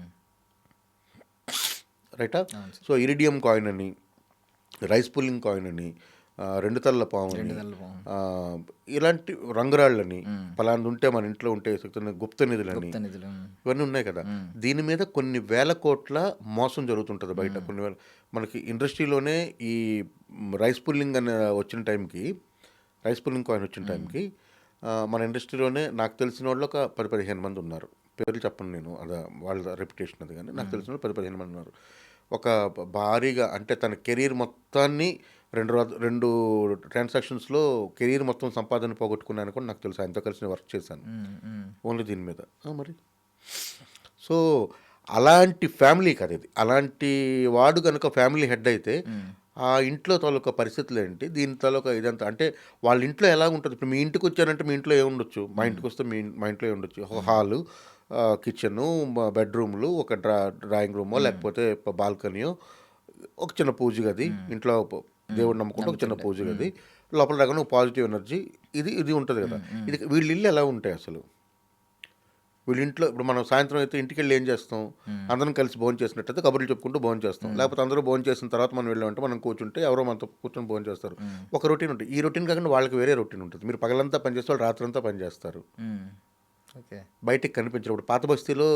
రైటా? సో ఇరిడియం కాయిన్ అని, రైస్ పుల్లింగ్ కాయిన్ అని, రెండు తలల పాము అని, ఇలాంటి రంగురాళ్ళని, పలాంది ఉంటే మన ఇంట్లో ఉంటే గుప్త నిధులని, ఇవన్నీ ఉన్నాయి కదా. దీని మీద కొన్ని వేల కోట్ల మోసం జరుగుతుంటుంది బయట. కొన్ని వేల మనకి ఇండస్ట్రీలోనే ఈ రైస్ పుల్లింగ్ అని వచ్చిన టైంకి, రైస్ పుల్లింగ్ కాయిన్ వచ్చిన టైంకి మన ఇండస్ట్రీలోనే నాకు తెలిసిన వాళ్ళు ఒక 10-15 మంది ఉన్నారు. పేర్లు చెప్పను నేను, అది వాళ్ళ రెప్యుటేషన్ అది. కానీ నాకు తెలిసిన వాళ్ళు 10-15 మంది ఉన్నారు. ఒక భారీగా, అంటే తన కెరీర్ మొత్తాన్ని రెండు ట్రాన్సాక్షన్స్లో కెరీర్ మొత్తం సంపాదన పోగొట్టుకున్నాను కూడా నాకు తెలుసు. ఆయనతో కలిసి వర్క్ చేశాను ఓన్లీ దీని మీద. మరి సో అలాంటి ఫ్యామిలీ కదా ఇది. అలాంటి వాడు కనుక ఫ్యామిలీ హెడ్ అయితే ఆ ఇంట్లో తాలూకా పరిస్థితులు ఏంటి, దీని తాలూకా ఇదంతా, అంటే వాళ్ళ ఇంట్లో ఎలా ఉంటుంది. ఇప్పుడు మీ ఇంటికి వచ్చారంటే మీ ఇంట్లో ఏముండొచ్చు, మా ఇంటికి వస్తే మా ఇంట్లో ఏముండొచ్చు, ఒక హాలు, కిచెను, బెడ్రూమ్లు, ఒక డ్రాయింగ్ రూమో లేకపోతే బాల్కనీయో, ఒక చిన్న పూజ గది, ఇంట్లో దేవుడు నమ్ముకుంటే ఒక చిన్న పూజ గది, లోపల రాగానే పాజిటివ్ ఎనర్జీ, ఇది ఉంటుంది కదా. ఇది వీళ్ళ ఇల్లు ఎలా ఉంటాయి అసలు? వీళ్ళ ఇంట్లో ఇప్పుడు మనం సాయంత్రం అయితే ఇంటికి వెళ్ళి ఏం చేస్తాం? అందరం కలిసి భోజనం చేసినట్టయితే కబుర్లు చెప్పుకుంటూ భోజనం చేస్తాం. లేకపోతే అందరూ భోజనం చేసిన తర్వాత మనం వెళ్ళామంటే మనం కూర్చుంటే ఎవరో మనతో కూర్చొని భోజనం చేస్తారు. ఒక రొటీన్ ఉంటుంది. ఈ రొటీన్ కాకుండా వాళ్ళకి వేరే రొటీన్ ఉంటుంది. మీరు పగలంతా పనిచేస్తే వాళ్ళు రాత్రంతా పనిచేస్తారు. బయటికి కనిపించినప్పుడు పాత బస్తీలో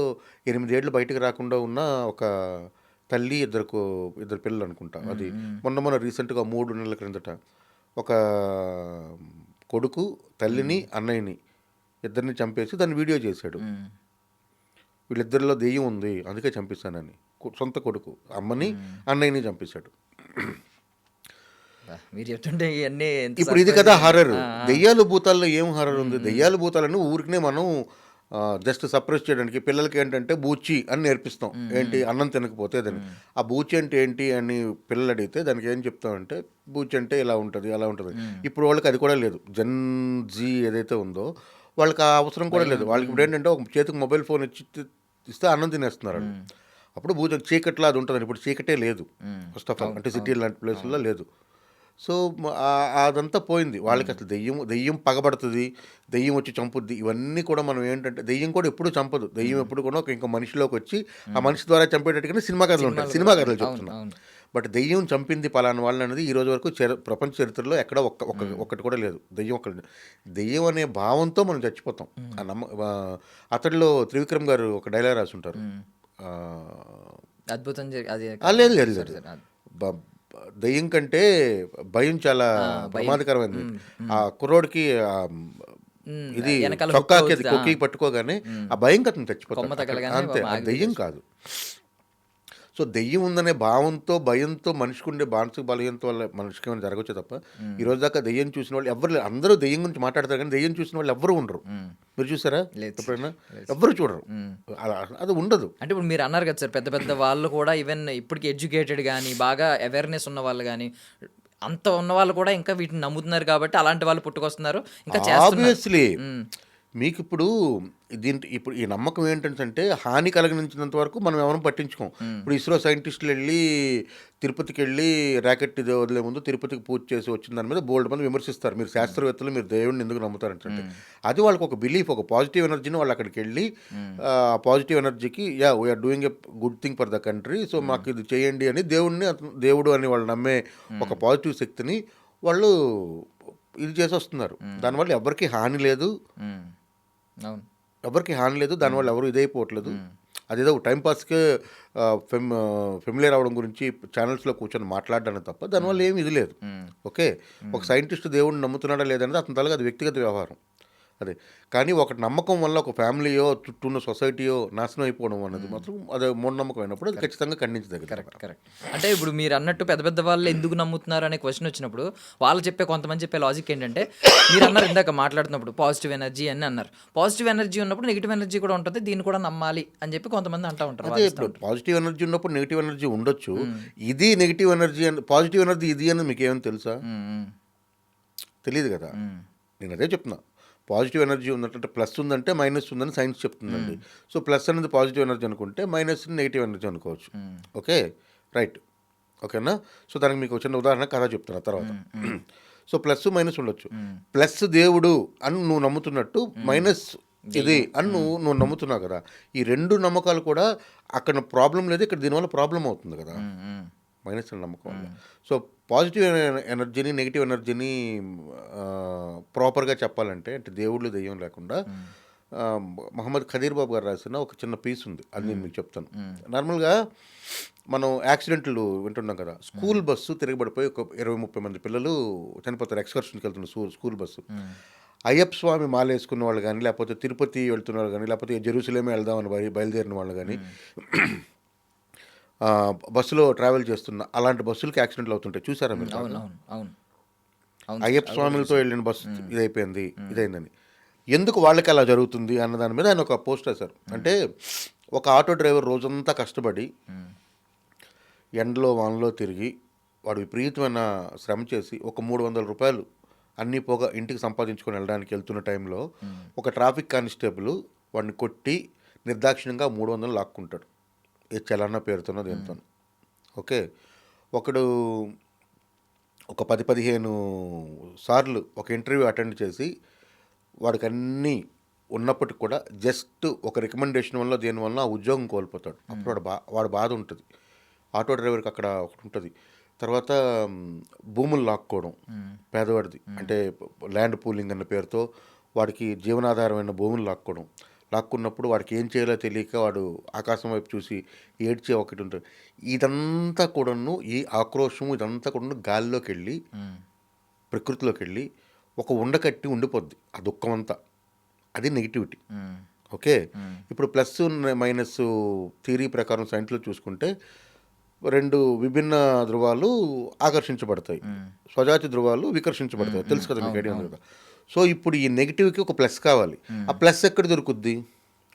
8 ఏళ్ళు బయటకు రాకుండా ఉన్న ఒక తల్లి, ఇద్దరు పిల్లలు అనుకుంటా. అది మొన్న రీసెంట్గా 3 నెలల క్రిందట ఒక కొడుకు తల్లిని, అన్నయ్యని ఇద్దరిని చంపేసి దాన్ని వీడియో చేశాడు. వీళ్ళిద్దరిలో దెయ్యం ఉంది అందుకే చంపిస్తానని. సొంత కొడుకు అమ్మని, అన్నయ్యని చంపేశాడు. మీరు చెప్తుంటే ఇవన్నీ ఇప్పుడు ఇది కదా హారర్. దెయ్యాలు భూతాల్లో ఏం హారర్ ఉంది? దెయ్యాలు భూతాలను ఊరికనే మనం జస్ట్ సప్రెస్ చేయడానికి పిల్లలకి ఏంటంటే బూచి అని నేర్పిస్తాం. ఏంటి, అన్నం తినకపోతే దాన్ని. ఆ బూచి అంటే ఏంటి అని పిల్లలు అడిగితే దానికి ఏం చెప్తామంటే బూచి అంటే ఇలా ఉంటుంది, అలా ఉంటుంది. ఇప్పుడు వాళ్ళకి అది కూడా లేదు. జీ ఏదైతే ఉందో వాళ్ళకి ఆ అవసరం కూడా లేదు. వాళ్ళకి ఇప్పుడు ఏంటంటే ఒక చేతికి మొబైల్ ఫోన్ ఇస్తే అన్నం తినేస్తున్నారు. అప్పుడు భూజం చీకట్లో అది ఉంటుంది. ఇప్పుడు చీకటే లేదు ఫస్ట్ ఆఫ్ ఆల్, అంటే సిటీ లాంటి ప్లేసుల్లో లేదు. సో అదంతా పోయింది. వాళ్ళకి అసలు దెయ్యం పగబడుతుంది, దెయ్యం వచ్చి చంపుద్ది, ఇవన్నీ కూడా మనం ఏంటంటే దెయ్యం కూడా ఎప్పుడు చంపదు. దెయ్యం ఎప్పుడు కూడా ఇంకో మనిషిలోకి వచ్చి ఆ మనిషి ద్వారా చంపేటట్టుగానే సినిమా కథలు ఉంటాయి. సినిమా కథలు చెప్తున్నాం. బట్ దెయ్యం చంపింది పలానా వాళ్ళని అనేది ఈ రోజు వరకు ప్రపంచ చరిత్రలో ఎక్కడ ఒక్కటి కూడా లేదు. దెయ్యం అనే భావంతో మనం చచ్చిపోతాం. అతడిలో త్రివిక్రమ్ గారు ఒక డైలాగ్ రాసి ఉంటారు. అద్భుతం. లేదు, దయ్యం కంటే భయం చాలా ప్రమాదకరమైనది. ఆ కుర్రోడికి ఇది చొక్కాకి అది కొక్కి పట్టుకోగానే ఆ భయం కథను చచ్చిపోతాడు. అంతే, ఆ దెయ్యం కాదు. సో దెయ్యం ఉందనే భావంతో, భయంతో మనిషికి ఉండే మానసిక బలహీనత వల్ల మనిషికి ఏమైనా జరగవచ్చు తప్ప ఈ రోజు దాకా దెయ్యం చూసిన వాళ్ళు ఎవరు, అందరూ దెయ్యం గురించి మాట్లాడతారు కానీ దెయ్యం చూసిన వాళ్ళు ఎవరు ఉండరు. మీరు చూసారా ఎప్పుడైనా? ఎవరు చూడరు, అది ఉండదు. అంటే ఇప్పుడు మీరు అన్నారు కదా సార్, పెద్ద పెద్ద వాళ్ళు కూడా ఈవెన్ ఇప్పటికి ఎడ్యుకేటెడ్ కానీ బాగా అవేర్నెస్ ఉన్న వాళ్ళు కానీ అంత ఉన్న వాళ్ళు కూడా ఇంకా వీటిని నమ్ముతున్నారు కాబట్టి అలాంటి వాళ్ళు పుట్టుకొస్తున్నారు ఇంకా ఆబ్వియస్లీ. మీకు ఇప్పుడు ఇప్పుడు ఈ నమ్మకం ఏంటంటే హాని కలిగించినంత వరకు మనం ఎవరైనా పట్టించుకోం. ఇప్పుడు ఇస్రో సైంటిస్టులు వెళ్ళి తిరుపతికి వెళ్ళి ర్యాకెట్ ఇది వదిలే ముందు తిరుపతికి పూజ చేసి వచ్చిన దాని మీద బోల్డ్ మంది విమర్శిస్తారు. మీరు శాస్త్రవేత్తలు, మీరు దేవుడిని ఎందుకు నమ్ముతారంటే అది వాళ్ళకి ఒక బిలీఫ్, ఒక పాజిటివ్ ఎనర్జీని వాళ్ళు అక్కడికి వెళ్ళి ఆ పాజిటివ్ ఎనర్జీకి we're doing a good thing for the country, so మాకు ఇది చేయండి అని దేవుడు అని వాళ్ళు నమ్మే ఒక పాజిటివ్ శక్తిని వాళ్ళు ఇది చేసి వస్తున్నారు. దానివల్ల ఎవరికి హాని లేదు, దానివల్ల ఎవరు ఇదైపోవట్లేదు. అదేదో టైంపాస్కే ఫెమిలియర్ అవడం గురించి ఛానల్స్లో కూర్చొని మాట్లాడడానికి తప్ప దానివల్ల ఏమి ఇది లేదు. ఓకే, ఒక సైంటిస్ట్ దేవుడిని నమ్ముతున్నాడా లేదనేది అతని తలగా అది వ్యక్తిగత వ్యవహారం. అదే కానీ ఒక నమ్మకం వల్ల ఒక ఫ్యామిలీయో చుట్టూ ఉన్న సొసైటీయో నాశనం అయిపోవడం అన్నది మాత్రం అదే మూఢనమ్మకం అయినప్పుడు అది ఖచ్చితంగా ఖండించదగ్గది. కరెక్ట్. అంటే ఇప్పుడు మీరు అన్నట్టు పెద్ద పెద్ద వాళ్ళు ఎందుకు నమ్ముతున్నారు అనే క్వశ్చన్ వచ్చినప్పుడు వాళ్ళు కొంతమంది చెప్పే లాజిక్ ఏంటంటే, మీరు అన్నారు ఇందాక మాట్లాడుతున్నప్పుడు పాజిటివ్ ఎనర్జీ అని అన్నారు. పాజిటివ్ ఎనర్జీ ఉన్నప్పుడు నెగిటివ్ ఎనర్జీ కూడా ఉంటుంది, దీన్ని కూడా నమ్మాలి అని చెప్పి కొంతమంది అంటూ ఉంటారు. అదే ఇప్పుడు పాజిటివ్ ఎనర్జీ ఉన్నప్పుడు నెగిటివ్ ఎనర్జీ ఉండొచ్చు. ఇది నెగిటివ్ ఎనర్జీ అని పాజిటివ్ ఎనర్జీ ఇది అని మీకు ఏమైనా తెలుసా? తెలియదు కదా. నేను అదే చెప్తున్నా, పాజిటివ్ ఎనర్జీ ఉందంటే ప్లస్ ఉందంటే మైనస్ ఉందని సైన్స్ చెప్తుందండి. సో ప్లస్ అనేది పాజిటివ్ ఎనర్జీ అనుకుంటే మైనస్ నెగిటివ్ ఎనర్జీ అనుకోవచ్చు. ఓకే, రైట్, ఓకేనా. సో దానికి మీకు చిన్న ఉదాహరణ కథ చెప్తున్నా తర్వాత. సో ప్లస్ మైనస్ ఉండొచ్చు. ప్లస్ దేవుడు అని నువ్వు నమ్ముతున్నట్టు మైనస్ ఇది అని నువ్వు నమ్ముతున్నావు కదా. ఈ రెండు నమ్మకాలు కూడా అక్కడ ప్రాబ్లం లేదు, ఇక్కడ దీనివల్ల ప్రాబ్లం అవుతుంది కదా, మైనస్ నమ్మకం వల్ల. సో పాజిటివ్ ఎనర్జీని నెగిటివ్ ఎనర్జీని ప్రాపర్గా చెప్పాలంటే అంటే దేవుళ్ళు దెయ్యం లేకుండా మహమ్మద్ ఖదీర్ బాబు గారు రాసిన ఒక చిన్న పీస్ ఉంది, అది నేను మీకు చెప్తాను. నార్మల్గా మనం యాక్సిడెంట్లు వింటున్నాం కదా, స్కూల్ బస్సు తిరగబడిపోయి ఒక 20-30 మంది పిల్లలు చనిపోతారు ఎక్స్కర్షన్కి వెళ్తున్న స్కూల్ బస్సు. అయ్యప్ప స్వామి మాల వేసుకున్న వాళ్ళు కానీ, లేకపోతే తిరుపతి వెళ్తున్న వాళ్ళు కానీ, లేకపోతే జెరూసలేమే వెళ్దామని బయలుదేరిన వాళ్ళు కానీ, బస్సులో ట్రావెల్ చేస్తున్న అలాంటి బస్సులకి యాక్సిడెంట్లు అవుతుంటాయి, చూసారా మీరు? అయ్యప్ప స్వామిలతో వెళ్ళిన బస్సు ఇదైపోయింది, ఇదైందని. ఎందుకు వాళ్ళకి అలా జరుగుతుంది అన్న దాని మీద ఆయన ఒక పోస్ట్ రాశారు. అంటే ఒక ఆటో డ్రైవర్ రోజంతా కష్టపడి ఎండలో వానలో తిరిగి వాడు విపరీతమైన శ్రమ చేసి ఒక 300 రూపాయలు అన్నీ పోగా ఇంటికి సంపాదించుకొని వెళ్ళడానికి వెళ్తున్న టైంలో ఒక ట్రాఫిక్ కానిస్టేబుల్ వాడిని కొట్టి నిర్దాక్షిణ్యంగా 300 లాక్కుంటాడు, ఏ చలన పేరుతోనో దేంతో. ఓకే, ఒకడు ఒక 10-15 సార్లు ఒక ఇంటర్వ్యూ అటెండ్ చేసి వాడికి అన్నీ ఉన్నప్పటికి కూడా జస్ట్ ఒక రికమెండేషన్ వల్ల దేనివల్ల ఆ ఉద్యోగం కోల్పోతాడు. అప్పుడు వాడు బాధ ఉంటుంది. ఆటో డ్రైవర్కి అక్కడ ఒకటి ఉంటుంది. తర్వాత భూములు లాక్కోవడం పేదవాడిది, అంటే ల్యాండ్ పూలింగ్ అన్న పేరుతో వాడికి జీవనాధారమైన భూములు లాక్కున్నప్పుడు వాడికి ఏం చేయాలో తెలియక వాడు ఆకాశం వైపు చూసి ఏడ్చే ఒకటి ఉంటుంది. ఇదంతా కూడాను ఈ ఆక్రోషము ఇదంతా కూడా గాలిలోకి వెళ్ళి ప్రకృతిలోకి వెళ్ళి ఒక ఉండకట్టి ఉండిపోద్ది ఆ దుఃఖం అంతా. అది నెగిటివిటీ. ఓకే, ఇప్పుడు ప్లస్ మైనస్ థియరీ ప్రకారం సైన్స్లో చూసుకుంటే 2 విభిన్న ధృవాలు ఆకర్షించబడతాయి, స్వజాతి ధృవాలు వికర్షించబడతాయి. తెలుసు కదా, మీకు ఐడియా ఉంది కదా. సో ఇప్పుడు ఈ నెగిటివ్కి ఒక ప్లస్ కావాలి. ఆ ప్లస్ ఎక్కడ దొరుకుద్ది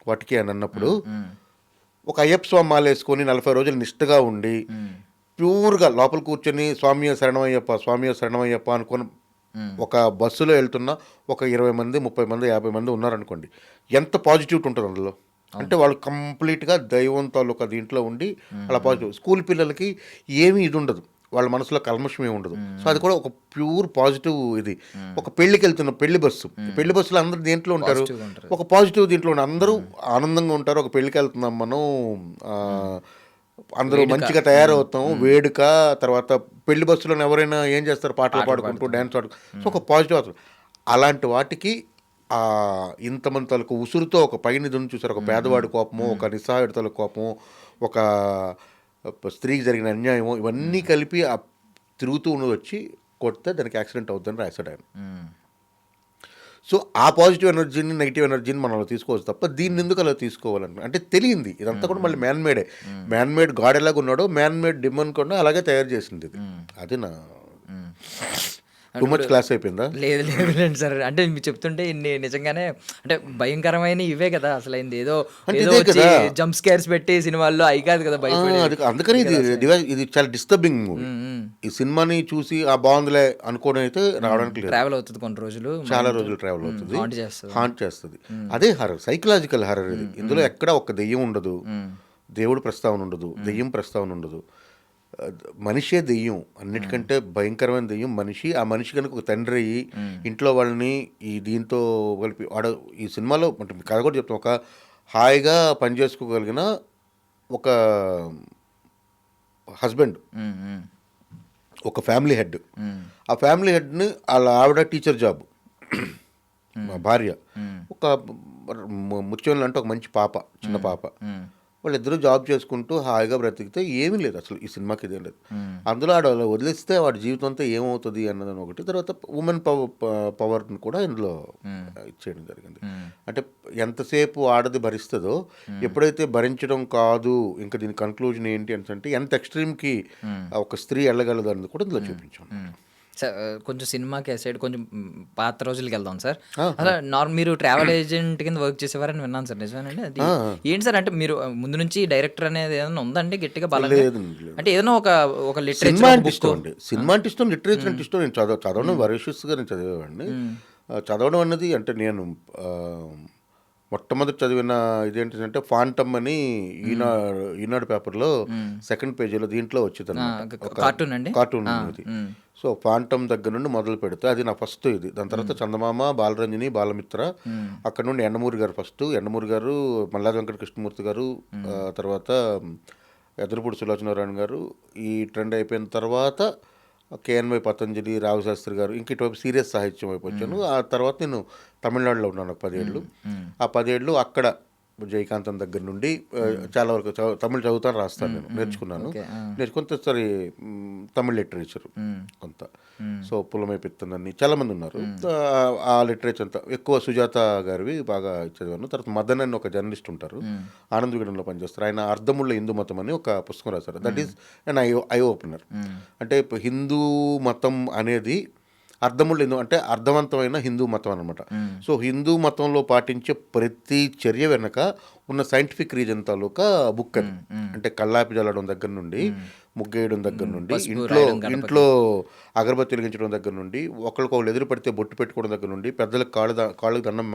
వాటికి అని అన్నప్పుడు ఒక అయ్యప్ప స్వామి మాల వేసుకొని 40 రోజులు నిష్ఠగా ఉండి ప్యూర్గా లోపల కూర్చొని స్వామియో శరణమయ్యప్ప అనుకుని ఒక బస్సులో వెళ్తున్న ఒక 20 మంది 30 మంది 50 మంది ఉన్నారనుకోండి, ఎంత పాజిటివిటీ ఉంటుంది అందులో. అంటే వాళ్ళు కంప్లీట్గా దైవం తాలూకా దీంట్లో ఉండి అలా పాజిటివ్. స్కూల్ పిల్లలకి ఏమీ ఇది ఉండదు, వాళ్ళ మనసులో కల్మషం ఏమి ఉండదు. సో అది కూడా ఒక ప్యూర్ పాజిటివ్ ఇది. ఒక పెళ్ళికి వెళ్తున్న పెళ్లి బస్సులో అందరూ దేంట్లో ఉంటారు, ఒక పాజిటివ్ దీంట్లో అందరూ ఆనందంగా ఉంటారు. ఒక పెళ్ళికి వెళ్తున్నాం మనం, అందరూ మంచిగా తయారవుతాం, వేడుక. తర్వాత పెళ్లి బస్సులో ఎవరైనా ఏం చేస్తారు, పాటలు పాడుకుంటూ డ్యాన్స్ ఆడుకుంటూ. సో ఒక పాజిటివ్ అవుతుంది. అలాంటి వాటికి ఇంతమంది తలకు ఉసురుతో ఒక పైన చూసారు, ఒక పేదవాడి కోపము, ఒక నిస్సహాయుడి తలకు కోపము, ఒక స్త్రీకి జరిగిన అన్యాయము, ఇవన్నీ కలిపి తిరుగుతూ ఉన్నది వచ్చి కొడితే దానికి యాక్సిడెంట్ అవుతుందని రాశాడు ఆయన. సో ఆ పాజిటివ్ ఎనర్జీని నెగిటివ్ ఎనర్జీని మనం అలా తీసుకోవచ్చు తప్ప దీన్ని ఎందుకు అలా తీసుకోవాలని అంటే తెలియంది. ఇదంతా కూడా మళ్ళీ మ్యాన్ మేడ్ గాడ్ ఎలాగ ఉన్నాడో మ్యాన్ మేడ్ డిమన్ కూడా అలాగే తయారు చేసింది ఇది. అది నా టూ మచ్ క్లాస్ అయిపోయిందా? లేదు సార్, అంటే మీరు చెప్తుంటే ఇన్ని నిజంగానే అంటే భయంకరమైన ఇవే కదా అసలు. అయింది ఏదో జంప్ స్కేర్స్ పెట్టి సినిమాల్లో అయి కాదు కదా భయం. అందుకని ఇది చాలా డిస్టర్బింగ్ మూవీ. ఈ సినిమాని చూసి ఆ బాగుందిలే అనుకోవడం అయితే రావడానికి ట్రావెల్ అవుతుంది, కొన్ని రోజులు చాలా రోజులు ట్రావెల్ అవుతుంది, హాంట్ చేస్తుంది. అదే హర్రర్, సైకలాజికల్ హర్రర్ ఇది. ఇందులో ఎక్కడ ఒక దెయ్యం ఉండదు, దేవుడు ప్రస్తావన ఉండదు, దెయ్యం ప్రస్తావన ఉండదు. మనిషే దెయ్యం, అన్నిటికంటే భయంకరమైన దెయ్యం మనిషి. ఆ మనిషి కనుక ఒక తండ్రి అయ్యి ఇంట్లో వాళ్ళని ఈ దీంతో కలిపి ఈ సినిమాలో అంటే కథ కూడా చెప్తాం, ఒక హాయిగా పనిచేసుకోగలిగిన ఒక హస్బెండ్, ఒక ఫ్యామిలీ హెడ్. ఆ ఫ్యామిలీ హెడ్ని వాళ్ళ ఆవిడ టీచర్ జాబ్, మా భార్య ఒక ముత్యంలో అంటే ఒక మంచి పాప, చిన్న పాప. వాళ్ళిద్దరూ జాబ్ చేసుకుంటూ హాయిగా బ్రతికితే ఏమీ లేదు అసలు ఈ సినిమాకి ఇదేం లేదు. అందులో ఆడ అలా వదిలేస్తే వాడి జీవితం అంతా ఏమవుతుంది అన్నదని ఒకటి. తర్వాత ఉమెన్ పవర్ని కూడా ఇందులో ఇచ్చేయడం జరిగింది. అంటే ఎంతసేపు ఆడది భరిస్తుందో ఎప్పుడైతే భరించడం కాదు ఇంకా దీని కన్క్లూజన్ ఏంటి అంటే ఎంత ఎక్స్ట్రీమ్కి ఒక స్త్రీ వెళ్ళగలదు అన్నది కూడా ఇందులో చూపించాం. కొంచెం సినిమాకి సైడ్ కొంచెం పాత రోజులకి వెళ్దాం సార్. అలా మీరు ట్రావెల్ ఏజెంట్ కింద వర్క్ చేసేవారని విన్నాను సార్, నిజమేనండి? అది ఏంటి సార్, అంటే మీరు ముందు నుంచి డైరెక్టర్ అనేది ఏదైనా ఉందండి గట్టిగా బలంగా? అంటే ఏదైనా ఒక సినిమా అంటే లిటరేచర్ ఇష్టం అండి, సినిమా అంటే ఇష్టం, లిటరేచర్ అంటే ఇష్టం. నేను చదవడం వరీషియస్గా నేను చదివేవాడిని. చదవడం అన్నది అంటే నేను మొట్టమొదటి చదివిన ఇదేంటంటే ఫాంటమ్ అని ఈనాడు పేపర్లో సెకండ్ పేజీలో దీంట్లో వచ్చింది కార్టూన్ అండి, కార్టూన్ ఇది. సో ఫాంటమ్ దగ్గర నుండి మొదలు పెడితే అది నా ఫస్ట్ ఇది. దాని తర్వాత చందమామ, బాలరంజని, బాలమిత్ర, అక్కడ నుండి ఎండమూరి గారు ఫస్ట్. ఎండమూరి గారు, మల్లాది వెంకట కృష్ణమూర్తి గారు, తర్వాత ఎదురుపూడి సులోచనారాయణ గారు. ఈ ట్రెండ్ అయిపోయిన తర్వాత కేఎన్వై పతంజలి, రావుశాస్త్రి గారు, ఇంక ఇటువైపు సీరియస్ సాహిత్యం వైపు వచ్చాను. ఆ తర్వాత నేను తమిళనాడులో ఉన్నాను ఒక 10 ఏళ్ళు. ఆ 10 ఏళ్ళు అక్కడ జయకాంతం దగ్గర నుండి చాలా వరకు తమిళ్ చదువుతాను, రాస్తాను, నేను నేర్చుకున్నాను. నేర్చుకుని సరే తమిళ్ లిటరేచర్ కొంత. సో పులమై పిత్తందని చాలామంది ఉన్నారు. ఆ లిటరేచర్ అంతా ఎక్కువ సుజాత గారివి బాగా చదివాను. తర్వాత మదన్ అని ఒక జర్నలిస్ట్ ఉంటారు, ఆనంద్ విగడంలో పనిచేస్తారు. ఆయన అర్ధముళ్ళ హిందూ మతం అని ఒక పుస్తకం రాశారు. That is and eye opener. అంటే హిందూ మతం అనేది అర్థముళ్ళు అంటే అర్థవంతమైన హిందూ మతం అనమాట. సో హిందూ మతంలో పాటించే ప్రతి చర్య వెనక ఉన్న సైంటిఫిక్ రీజన్ తాలూకా బుక్ అది. అంటే కల్లాపి జల్లడం దగ్గర నుండి, ముగ్గేయడం దగ్గర నుండి, ఇంట్లో అగరబత్తి వెలిగించడం దగ్గర నుండి, ఒకళ్ళు ఎదురు పడితే బొట్టు పెట్టుకోవడం దగ్గర నుండి, పెద్దలకు కాళ్ళకు దండం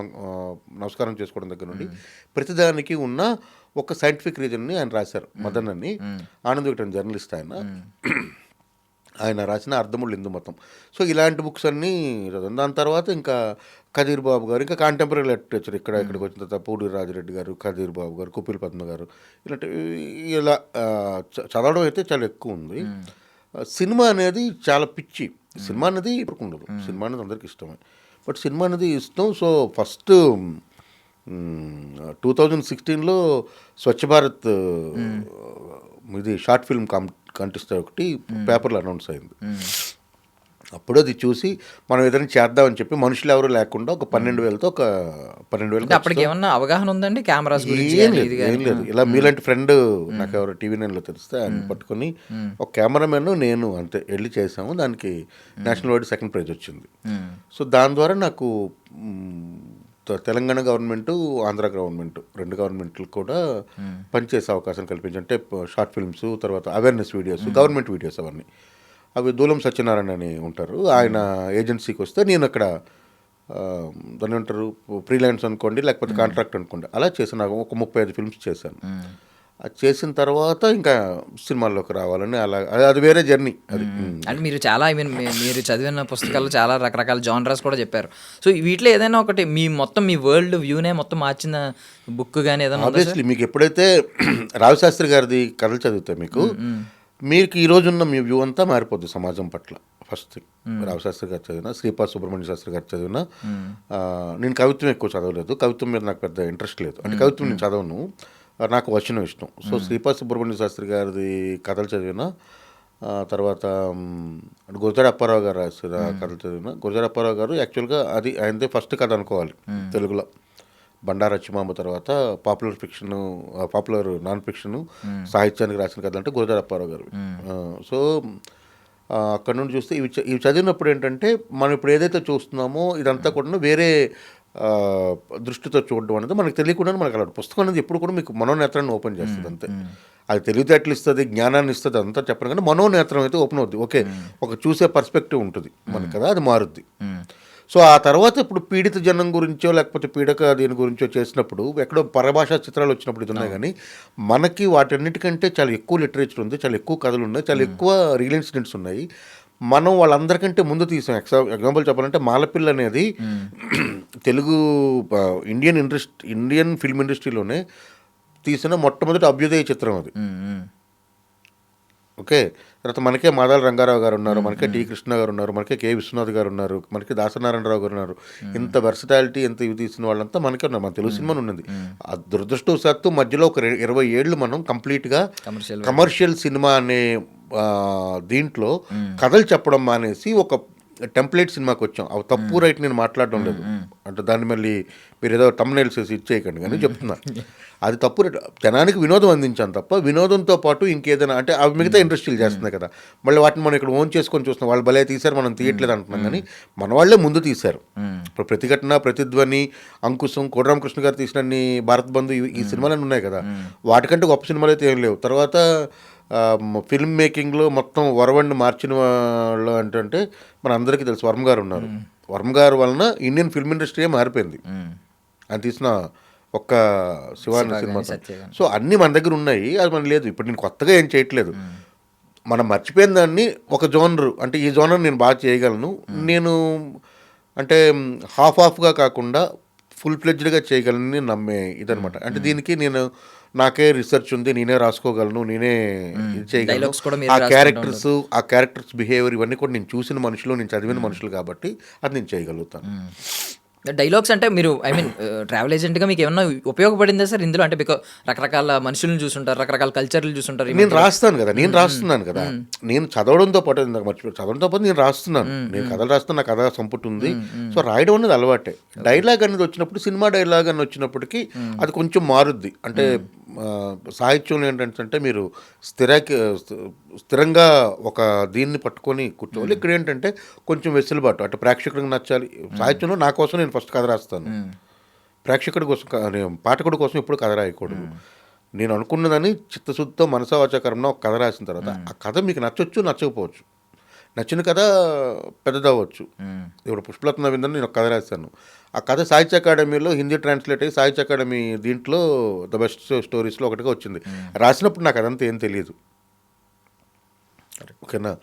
నమస్కారం చేసుకోవడం దగ్గర నుండి ప్రతిదానికి ఉన్న ఒక సైంటిఫిక్ రీజన్ని ఆయన రాశారు. మదన్ అని ఆనంద్ వికటన్ జర్నలిస్ట్ ఆయన రాసిన అర్ధముళ్ళు హిందూ మతం. సో ఇలాంటి బుక్స్ అన్నీ చదివాను. దాని తర్వాత ఇంకా కదీర్ బాబు గారు, ఇంకా కాంటెంపరీ లిటరేచర్ ఇక్కడికి వచ్చిన తర్వాత పూడి రాజిరెడ్డి గారు, కదీర్ బాబు గారు, కుపిల్ పద్మ గారు, ఇలాంటి ఇలా చదవడం అయితే చాలా ఎక్కువ ఉంది. సినిమా అనేది చాలా పిచ్చి. సినిమా అనేది ఇప్పుడు ఉండదు, సినిమా అనేది అందరికీ ఇష్టమే. బట్ సినిమా అనేది ఇష్టం. సో ఫస్ట్ 2016లో స్వచ్ఛ భారత్ ఇది షార్ట్ ఫిల్మ్ కంటెస్ట్ ఒకటి పేపర్లో అనౌన్స్ అయింది. అప్పుడు అది చూసి మనం ఏదైనా చేద్దామని చెప్పి మనుషులు ఎవరు లేకుండా ఒక 12,000తో ఒక 12,000 అప్పటికి ఏమన్నా అవగాహన ఉందండి కెమెరాస్ గురించి? ఏం లేదు. ఇలా మీలాంటి ఫ్రెండ్ నాకు ఎవరు టీవీ నైన్లో తెలిస్తే ఆయన పట్టుకొని ఒక కెమెరామెన్ నేను అంతే వెళ్ళి చేసాము. దానికి నేషనల్ వైడ్ సెకండ్ ప్రైజ్ వచ్చింది. సో దాని ద్వారా నాకు తెలంగాణ గవర్నమెంట్, ఆంధ్ర గవర్నమెంట్, 2 గవర్నమెంట్లు కూడా పనిచేసే అవకాశం కల్పించి, అంటే షార్ట్ ఫిల్మ్స్, తర్వాత అవేర్నెస్ వీడియోస్, గవర్నమెంట్ వీడియోస్ అవన్నీ. అవి దూలం సత్యనారాయణ అని ఉంటారు, ఆయన ఏజెన్సీకి వస్తే నేను అక్కడ దాన్ని ఉంటారు ఫ్రీలాన్స్ అనుకోండి, లేకపోతే కాంట్రాక్ట్ అనుకోండి, అలా చేసిన ఒక 35 ఫిల్మ్స్ చేశాను. అది చేసిన తర్వాత ఇంకా సినిమాల్లోకి రావాలని అలా అది వేరే జర్నీ అది. అంటే మీరు చాలా మీరు చదివిన పుస్తకాలు చాలా రకరకాల జానరాస్ కూడా చెప్పారు. సో వీటిలో ఏదైనా ఒకటి మీ వరల్డ్ వ్యూనే మొత్తం మార్చిన బుక్ కానీ ఏదైనా? ఆబ్వియస్లీ మీకు ఎప్పుడైతే రావిశాస్త్రి గారిది కథలు చదివితే మీకు ఈ రోజున్న మీ వ్యూ అంతా మారిపోద్ది సమాజం పట్ల. ఫస్ట్ థింగ్ రావిశాస్త్రి గారు చదివిన, శ్రీపాద సుబ్రహ్మణ్య శాస్త్రి గారు చదివిన. నేను కవిత్వం ఎక్కువ చదవలేదు, కవిత్వం మీద నాకు పెద్ద ఇంట్రెస్ట్ లేదు. అంటే కవిత్వం నేను చదవను, నాకు వచనం ఇష్టం. సో శ్రీపాద సుబ్రహ్మణ్య శాస్త్రి గారిది కథలు చదివిన. తర్వాత గురజాడ అప్పారావు గారు రాసిన కథలు చదివిన. గురజాడ అప్పారావు గారు యాక్చువల్గా అది ఆయనదే ఫస్ట్ కథ అనుకోవాలి తెలుగులో. బండారు అచ్చిమాంబ తర్వాత పాపులర్ నాన్ ఫిక్షన్ సాహిత్యానికి రాసిన కథలు అంటే గురజాడ అప్పారావు గారు. సో అక్కడ నుండి చూస్తే ఇవి చదివినప్పుడు ఏంటంటే మనం ఇప్పుడు ఏదైతే చూస్తున్నామో ఇదంతా కూడా వేరే దృష్టితో చూడడం అనేది మనకు తెలియకుండా మనకు అలాంటి పుస్తకం అనేది ఎప్పుడు కూడా మీకు మనోనేత్రాన్ని ఓపెన్ చేస్తుంది అంతే. అది తెలివితేటలు ఇస్తుంది, జ్ఞానాన్ని ఇస్తుంది, అంతా చెప్పడం కానీ మనోనేత్రం అయితే ఓపెన్ అవుద్ది. ఓకే, ఒక చూసే పర్స్పెక్టివ్ ఉంటుంది మనకు కదా, అది మారుద్ది. సో ఆ తర్వాత ఇప్పుడు పీడిత జనం గురించో లేకపోతే పీడక దీని గురించో చేసినప్పుడు ఎక్కడో పరభాషా చిత్రాలు వచ్చినప్పుడు ఇది ఉన్నాయి. కానీ మనకి వాటన్నిటికంటే చాలా ఎక్కువ లిటరేచర్ ఉంది, చాలా ఎక్కువ కథలు ఉన్నాయి, చాలా ఎక్కువ రియల్ ఇన్సిడెంట్స్ ఉన్నాయి. మనం వాళ్ళందరికంటే ముందు తీసాం. ఎగ్జాంపుల్ చెప్పాలంటే మాలపిల్ల అనేది తెలుగు ఇండియన్ ఫిల్మ్ ఇండస్ట్రీలోనే తీసిన మొట్టమొదటి అభ్యుదయ చిత్రం అది. ఓకే. తర్వాత మనకే మాదాల రంగారావు గారు ఉన్నారు, మనకే టి కృష్ణ గారు ఉన్నారు, మనకే కె విశ్వనాథ్ గారు ఉన్నారు, మనకి దాసనారాయణరావు గారు ఉన్నారు. ఇంత వెర్సటాలిటీ, ఇంత ఇవి తీసిన వాళ్ళంతా మనకే ఉన్నారు. మన తెలుగు సినిమాని ఉన్నది. ఆ దురదృష్టవశాత్తు మధ్యలో ఒక 20 ఏళ్ళు మనం కంప్లీట్గా కమర్షియల్ సినిమా అనే దీంట్లో కథలు చెప్పడం మానేసి ఒక టెంప్లెట్ సినిమాకి వచ్చాం. అవి తప్పు రైట్ నేను మాట్లాడడం లేదు. అంటే దాన్ని మళ్ళీ మీరు ఏదో తమ్నైల్స్ వేసి ఇచ్చేయకండి కానీ చెప్తున్నా. అది తప్పు రేట్. జనానికి వినోదం అందించాను తప్ప వినోదంతో పాటు ఇంకేదైనా అంటే అవి మిగతా ఇండస్ట్రీలు చేస్తున్నాయి కదా, మళ్ళీ వాటిని మనం ఇక్కడ ఓన్ చేసుకొని చూస్తున్నాం. వాళ్ళు భలే తీశారు, మనం తీయట్లేదు అంటున్నాం కానీ మన వాళ్ళే ముందు తీశారు. ఇప్పుడు ప్రతిఘటన, ప్రతిధ్వని, అంకుశం, కోటరామకృష్ణ గారు తీసినన్ని, భారత్ బంధు ఈ సినిమాలన్నీ ఉన్నాయి కదా, వాటికంటే గొప్ప సినిమాలు అయితే ఏం లేవు. తర్వాత ఫిల్మ్ మేకింగ్లో మొత్తం వరవడిని మార్చిన వాళ్ళు అంటే మన అందరికీ తెలుసు వర్మ గారు ఉన్నారు. వర్మ గారు వలన ఇండియన్ ఫిల్మ్ ఇండస్ట్రీ మారిపోయింది. ఆయన తీసిన ఒక్క శివాని సినిమా. సో అన్నీ మన దగ్గర ఉన్నాయి, అది మన లేదు. ఇప్పుడు నేను కొత్తగా ఏం చేయట్లేదు. మనం మర్చిపోయిన దాన్ని ఒక జోనర్, అంటే ఈ జోనర్ నేను బాగా చేయగలను, నేను అంటే హాఫ్గా కాకుండా ఫుల్ ఫ్లెడ్జ్డ్గా చేయగలను నమ్మే ఇదనమాట. అంటే దీనికి నేను నాకే రీసెర్చ్ ఉంది, నేనే రాసుకోగలను, నేనే ఇది చేయగలను. ఆ క్యారెక్టర్స్ బిహేవియర్ ఇవన్నీ కూడా నేను చూసిన మనుషులు, నేను చదివిన మనుషులు కాబట్టి అది నేను చేయగలుగుతాను. డైలాగ్స్ అంటే మీరు ట్రావెల్ ఏజెంట్గా మీకు ఏమన్నా ఉపయోగపడిందా సార్ ఇందులో? అంటే బికాజ్ రకరకాల మనుషులను చూసుంటారు, రకరకాల కల్చర్లు చూసుంటారు. నేను రాస్తాను కదా, నేను చదవడంతో పాటు చదవడంతో పాటు నేను రాస్తున్నాను. నేను కథలు రాస్తాను, నా కథ సంపుటి ఉంది. సో రాయడం అనేది అలవాటే. డైలాగ్ అనేది వచ్చినప్పుడు, సినిమా డైలాగ్ అని వచ్చినప్పటికీ అది కొంచెం మారుద్ది. అంటే సాహిత్యంలో ఏంటంటే మీరు స్థిరంగా ఒక దీన్ని పట్టుకొని కూర్చోవాలి. ఇక్కడ ఏంటంటే కొంచెం వెసులుబాటు, అంటే ప్రేక్షకుడికి నచ్చాలి. సాహిత్యంలో నా కోసం నేను ఫస్ట్ కథ రాస్తాను, ప్రేక్షకుడి కోసం, పాఠకుడి కోసం ఎప్పుడు కథ రాయకూడదు. నేను అనుకున్నదని చిత్తశుద్ధితో మనసావాచకరంలో ఒక కథ రాసిన తర్వాత ఆ కథ మీకు నచ్చొచ్చు, నచ్చకపోవచ్చు. నచ్చిన కథ పెద్దదవ్వచ్చు. ఇప్పుడు పుష్పలత విందని నేను ఒక కథ రాశాను. ఆ కథ సాహిత్య అకాడమీలో హిందీ ట్రాన్స్లేట్ అయ్యి సాహిత్య అకాడమీ దీంట్లో ద బెస్ట్ స్టోరీస్లో ఒకటిగా వచ్చింది. రాసినప్పుడు నాకు అదంతా ఏం తెలియదు. ఓకేనా?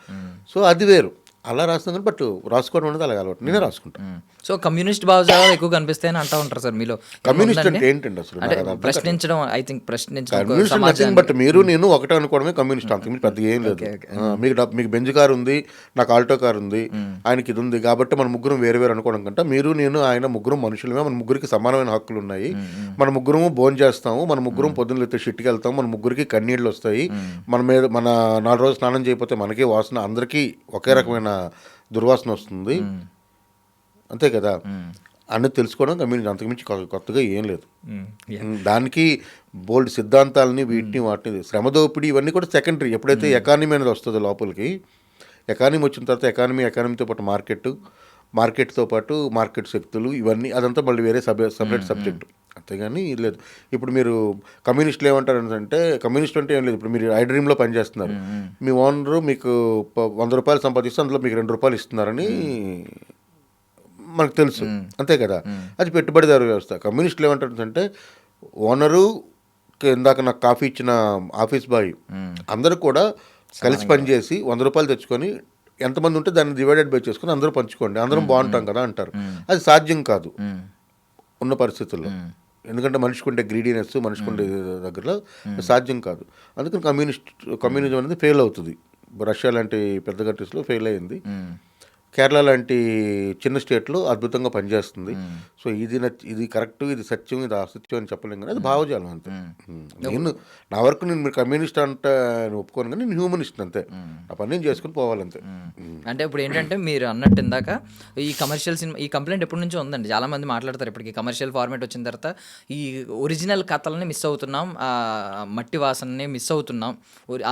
సో అది వేరు. అలా రాస్తాను కానీ, బట్ రాసుకోవడం అనేది అలాగే అలవాటు, నేనే రాసుకుంటాను. సో కమ్యూనిస్ట్ భావజాలు ఎక్కువ కనిపిస్తాయని అంటూ ఉంటారు సార్ మీలో. కమ్యూనిస్ట్ అంటే ఏంటండి అసలు? ప్రశ్నించడం, ఐ థింక్ ప్రశ్నించడం. బట్ మీరు నేను ఒకటే అనుకోవడమే కమ్యూనిస్ట్, అంతకుమించి పెద్ద ఏం లేదు. మీకు బెంజ్ కార్ ఉంది, నాకు ఆల్టో కార్ ఉంది, ఆయనకి ఇది ఉంది కాబట్టి మన ముగ్గురం వేరు వేరు అనుకోవడం కంటే, మీరు నేను ఆయన ముగ్గురం మనుషులమే, మన ముగ్గురికి సమానమైన హక్కులు ఉన్నాయి, మన ముగ్గురము భోజనం చేస్తాము, మన ముగ్గురం పొద్దున్న లేతే షిట్కి వెళ్తాము, మన ముగ్గురికి కన్నీళ్ళు వస్తాయి, మన 4 రోజులు స్నానం చేయకపోతే మనకే వాసన, అందరికీ ఒకే రకమైన దుర్వాసన వస్తుంది, అంతే కదా అన్నది తెలుసుకోవడం కమ్యూనిటీ. అంతకుమించి కొత్తగా ఏం లేదు. దానికి బోల్డ్ సిద్ధాంతాలని, వాటిని శ్రమదోపిడి ఇవన్నీ కూడా సెకండరీ. ఎప్పుడైతే ఎకానమీ అనేది వస్తుందో లోపలికి, ఎకానమీ వచ్చిన తర్వాత ఎకానమీతో పాటు మార్కెట్తో పాటు మార్కెట్ శక్తులు ఇవన్నీ, అదంతా మళ్ళీ వేరే సపరేట్ సబ్జెక్టు. అంతేగాని లేదు. ఇప్పుడు మీరు కమ్యూనిస్టులు ఏమంటారు అంటే, కమ్యూనిస్ట్ అంటే ఏం లేదు. ఇప్పుడు మీరు ఐ డ్రీమ్లో పనిచేస్తున్నారు, మీ ఓనరు మీకు 100 రూపాయలు సంపాదిస్తే అందులో మీకు 2 రూపాయలు ఇస్తున్నారని మనకు తెలుసు, అంతే కదా. అది పెట్టుబడిదారు వ్యవస్థ. కమ్యూనిస్టులు ఏమంటారంటే, ఓనరు, ఇందాక నాకు కాఫీ ఇచ్చిన ఆఫీస్ బాయ్, అందరూ కూడా కలిసి పనిచేసి 100 రూపాయలు తెచ్చుకొని ఎంతమంది ఉంటే దాన్ని డివైడెడ్ బై చేసుకొని అందరూ పంచుకోండి, అందరం బాగుంటాం కదా అంటారు. అది సాధ్యం కాదు ఉన్న పరిస్థితుల్లో. ఎందుకంటే మనిషికి ఉండే గ్రీడీనెస్, మనిషికి ఉండే దగ్గరలో సాధ్యం కాదు. అందుకని కమ్యూనిజం అనేది ఫెయిల్ అవుతుంది. రష్యా లాంటి పెద్ద కంట్రీస్లో ఫెయిల్ అయింది. కేరళ లాంటి చిన్న స్టేట్లో అద్భుతంగా పనిచేస్తుంది. సో ఇది కరెక్ట్, ఇది సత్యం, ఇది అసత్యం అని చెప్పలేం కానీ అది భావజాలం అంతే. నా వరకు నేను మీరు కమ్యూనిస్ట్ అంటే ఒప్పుకోను కానీ నేను హ్యూమనిస్ట్ అంతే. ఆ పని నేను చేసుకుని పోవాలంతే. అంటే ఇప్పుడు ఏంటంటే మీరు అన్నట్టు ఇందాక ఈ కమర్షియల్ సినిమా, ఈ కంప్లైంట్ ఎప్పటి నుంచో ఉందండి. చాలామంది మాట్లాడతారు ఇప్పటికి కమర్షియల్ ఫార్మేట్ వచ్చిన తర్వాత ఈ ఒరిజినల్ కథలని మిస్ అవుతున్నాం, ఆ మట్టి వాసనని మిస్ అవుతున్నాం,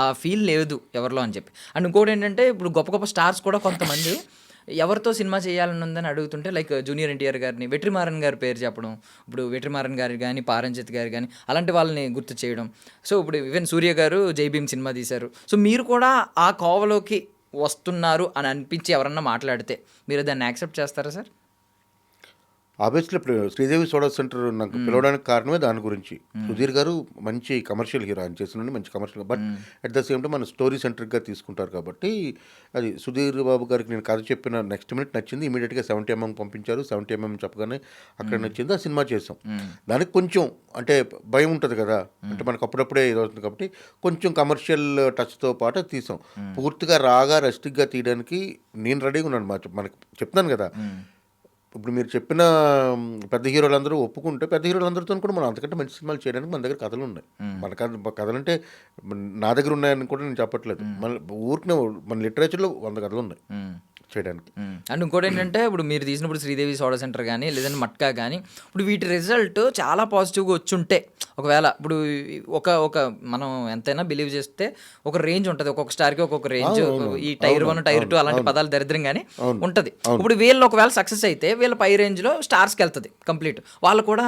ఆ ఫీల్ లేదు ఎవరిలో అని చెప్పి. అండ్ ఇంకోటి ఏంటంటే ఇప్పుడు గొప్ప గొప్ప స్టార్స్ కూడా కొంతమంది ఎవరితో సినిమా చేయాలని ఉందని అడుగుతుంటే, లైక్ జూనియర్ ఎన్టీఆర్ గారిని, వెట్రిమారన్ గారి పేరు చెప్పడం, ఇప్పుడు వెట్రిమారన్ గారి కానీ, పారంజిత్ గారు కానీ, అలాంటి వాళ్ళని గుర్తు చేయడం. సో ఇప్పుడు ఈవెన్ సూర్య గారు జై భీమ్ సినిమా తీశారు. సో మీరు కూడా ఆ కోవలోకి వస్తున్నారు అని అనిపించి ఎవరన్నా మాట్లాడితే మీరు దాన్ని యాక్సెప్ట్ చేస్తారా సార్? ఆబ్వియస్లీ ఇప్పుడు శ్రీదేవి సోడా సెంటర్ నాకు పిలవడానికి కారణమే దాని గురించి. సుధీర్ గారు మంచి కమర్షియల్ హీరో, ఆయన చేసిన మంచి commercial, but at the same time మన స్టోరీ సెంట్రిక్గా తీసుకుంటారు కాబట్టి అది సుధీర్ బాబు గారికి నేను కథ చెప్పిన నెక్స్ట్ మినిట్ నచ్చింది, ఇమీడియట్గా 70mm పంపించారు. 70mm చెప్పగానే అక్కడ నచ్చింది, ఆ సినిమా చేసాం. దానికి కొంచెం అంటే భయం ఉంటుంది కదా, అంటే మనకు అప్పుడప్పుడే ఇది అవుతుంది కాబట్టి కొంచెం కమర్షియల్ టచ్తో పాటు తీసాం. పూర్తిగా రాగా రస్టిక్గా తీయడానికి నేను రెడీగా ఉన్నాను. మనకు చెప్తున్నాను కదా, ఇప్పుడు మీరు చెప్పిన పెద్ద హీరోలందరూ ఒప్పుకుంటే పెద్ద హీరోలందరితో కూడా మనం అంతకంటే మంచి సినిమాలు చేయడానికి మన దగ్గర కథలు ఉన్నాయి. మన కథలంటే నా దగ్గర ఉన్నాయని కూడా నేను చెప్పట్లేదు. మన ఊరికే మన లిటరేచర్లో 100 కథలు ఉన్నాయి చేయడానికి. అండ్ ఇంకోటి ఏంటంటే ఇప్పుడు మీరు తీసినప్పుడు శ్రీదేవి సోడా సెంటర్ కానీ లేదంటే మట్కా కానీ ఇప్పుడు వీటి రిజల్ట్ చాలా పాజిటివ్గా వచ్చుంటే, ఒకవేళ ఇప్పుడు ఒక మనం ఎంతైనా బిలీవ్ చేస్తే ఒక రేంజ్ ఉంటుంది, ఒక్కొక్క స్టార్కి ఒక్కొక్క రేంజ్, ఈ టైర్ 1 టైర్ 2 అలాంటి పదాలు దరిద్రం కానీ ఉంటుంది. ఇప్పుడు వీళ్ళు ఒకవేళ సక్సెస్ అయితే వీళ్ళ పై రేంజ్లో స్టార్స్కి వెళ్తుంది కంప్లీట్. వాళ్ళు కూడా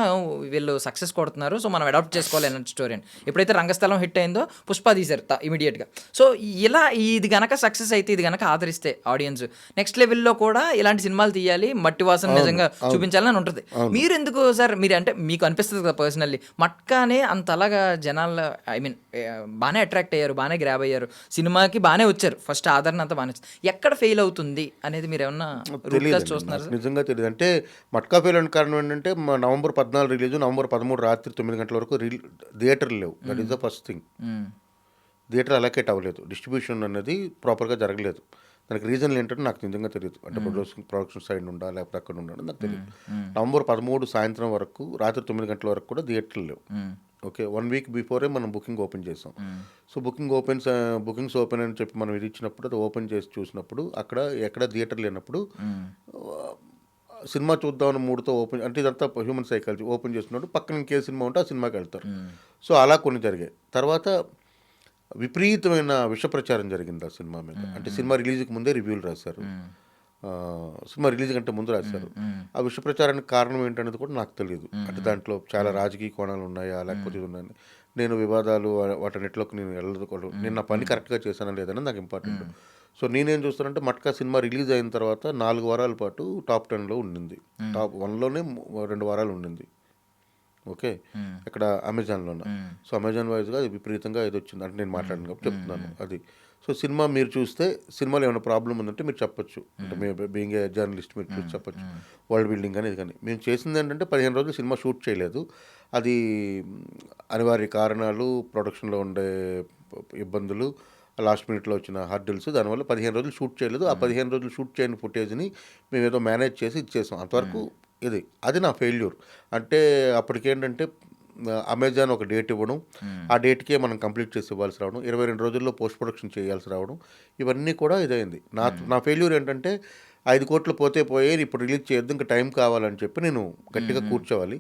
వీళ్ళు సక్సెస్ కొడుతున్నారు, సో మనం అడాప్ట్ చేసుకోవాలి అన్న స్టోరీ అని. ఎప్పుడైతే రంగస్థలం హిట్ అయిందో పుష్ప తీశారు ఇమీడియట్గా. సో ఇలా ఇది గనక సక్సెస్ అయితే, ఇది గనక ఆదరిస్తే ఆడియన్స్ నెక్స్ట్ లెవెల్లో కూడా ఇలాంటి సినిమాలు తీయాలి, మట్టి వాసన నిజంగా చూపించాలని ఉంటుంది. మీరు ఎందుకు సార్, మీరు అంటే మీకు అనిపిస్తుంది కదా పర్సనల్లీ మట్కానే అంతలాగా జనాలు బాగానే అట్రాక్ట్ అయ్యారు, బాగానే గ్రాబ్ అయ్యారు, సినిమాకి బాగానే వచ్చారు, ఫస్ట్ ఆదరణ అంతా బాగానే వచ్చింది, ఎక్కడ ఫెయిల్ అవుతుంది అనేది మీరు ఏమన్నా చూస్తున్నారు? నిజంగా తెలియదు. అంటే మట్కా ఫెయిల్ అయిన కారణం ఏంటంటే నవంబర్ 14 రిలీజ్, నవంబర్ 13 రాత్రి 9 గంటల వరకు థియేటర్లు లేవు. That is the first thing. Theatre allocate అవ్వలేదు, డిస్ట్రిబ్యూషన్ అనేది ప్రాపర్గా జరగలేదు. దానికి రీజన్లు ఏంటంటే నాకు నిజంగా తెలియదు. అంటే ప్రొడక్షన్ సైడ్ ఉండా లేకపోతే అక్కడ ఉండాలని నాకు తెలియదు. నవంబర్ 13 సాయంత్రం వరకు, రాత్రి 9 గంటల వరకు కూడా థియేటర్లు లేవు. ఓకే, 1 వీక్ బిఫోరే మనం బుకింగ్ ఓపెన్ చేసాం. సో బుకింగ్స్ ఓపెన్ అని చెప్పి మనం ఇది ఇచ్చినప్పుడు, అది ఓపెన్ చేసి చూసినప్పుడు అక్కడ ఎక్కడ థియేటర్ లేనప్పుడు సినిమా చూద్దామని మూడుతో ఓపెన్, అంటే ఇదంతా హ్యూమన్ సైకాలజీ, ఓపెన్ చేసినప్పుడు పక్కన ఇంకే సినిమా ఉంటే ఆ సినిమాకి వెళ్తారు. సో అలా కొన్ని జరిగాయి. తర్వాత విపరీతమైన విష ప్రచారం జరిగింది ఆ సినిమా మీద. అంటే సినిమా రిలీజ్కి ముందే రివ్యూలు రాశారు, సినిమా రిలీజ్ కంటే ముందు రాశారు. ఆ విష ప్రచారానికి కారణం ఏంటనేది కూడా నాకు తెలియదు. అంటే దాంట్లో చాలా రాజకీయ కోణాలు ఉన్నాయా లేకపోతే ఇది ఉన్నాయని, నేను వివాదాలు వాటన్నిటిలోకి నేను వెళ్ళదు. నేను నా పని కరెక్ట్గా చేశానా లేదని నాకు ఇంపార్టెంట్. సో నేనేం చూస్తానంటే మట్కా సినిమా రిలీజ్ అయిన తర్వాత 4 వారాల పాటు టాప్ 10లో ఉండింది, టాప్ 1లోనే 2 వారాలు ఉండింది. ఓకే, ఇక్కడ అమెజాన్లోనే. సో అమెజాన్ వైజ్గా అది విపరీతంగా ఇది వచ్చింది. అంటే నేను మాట్లాడాను కాబట్టి చెప్తున్నాను అది. సో సినిమా మీరు చూస్తే సినిమాలో ఏమైనా ప్రాబ్లం ఉందంటే మీరు చెప్పొచ్చు, అంటే మేము బీయింగ్ ఏ జర్నలిస్ట్ మీరు చూసి చెప్పొచ్చు, వరల్డ్ బిల్డింగ్ అనేది కానీ. మేము చేసింది ఏంటంటే 15 రోజులు సినిమా షూట్ చేయలేదు. అది అనివార్య కారణాలు, ప్రొడక్షన్లో ఉండే ఇబ్బందులు, లాస్ట్ మినిట్లో వచ్చిన హర్డిల్స్, దానివల్ల 15 రోజులు షూట్ చేయలేదు. ఆ 15 రోజులు షూట్ చేయని ఫుటేజ్ని మేము ఏదో మేనేజ్ చేసి ఇచ్చేసాం అంతవరకు. అది నా ఫెయిల్యూర్. అంటే అప్పటికేంటంటే అమెజాన్ ఒక డేట్ ఇవ్వడం, ఆ డేట్కే మనం కంప్లీట్ చేసి ఇవ్వాల్సి రావడం, 22 రోజుల్లో పోస్ట్ ప్రొడక్షన్ చేయాల్సి రావడం, ఇవన్నీ కూడా ఇదైంది. నా ఫెయిల్యూర్ ఏంటంటే 5 కోట్లు పోతే పోయే, ఇప్పుడు రిలీజ్ చేయొద్దు, ఇంకా టైం కావాలని చెప్పి నేను గట్టిగా కూర్చోవాలి.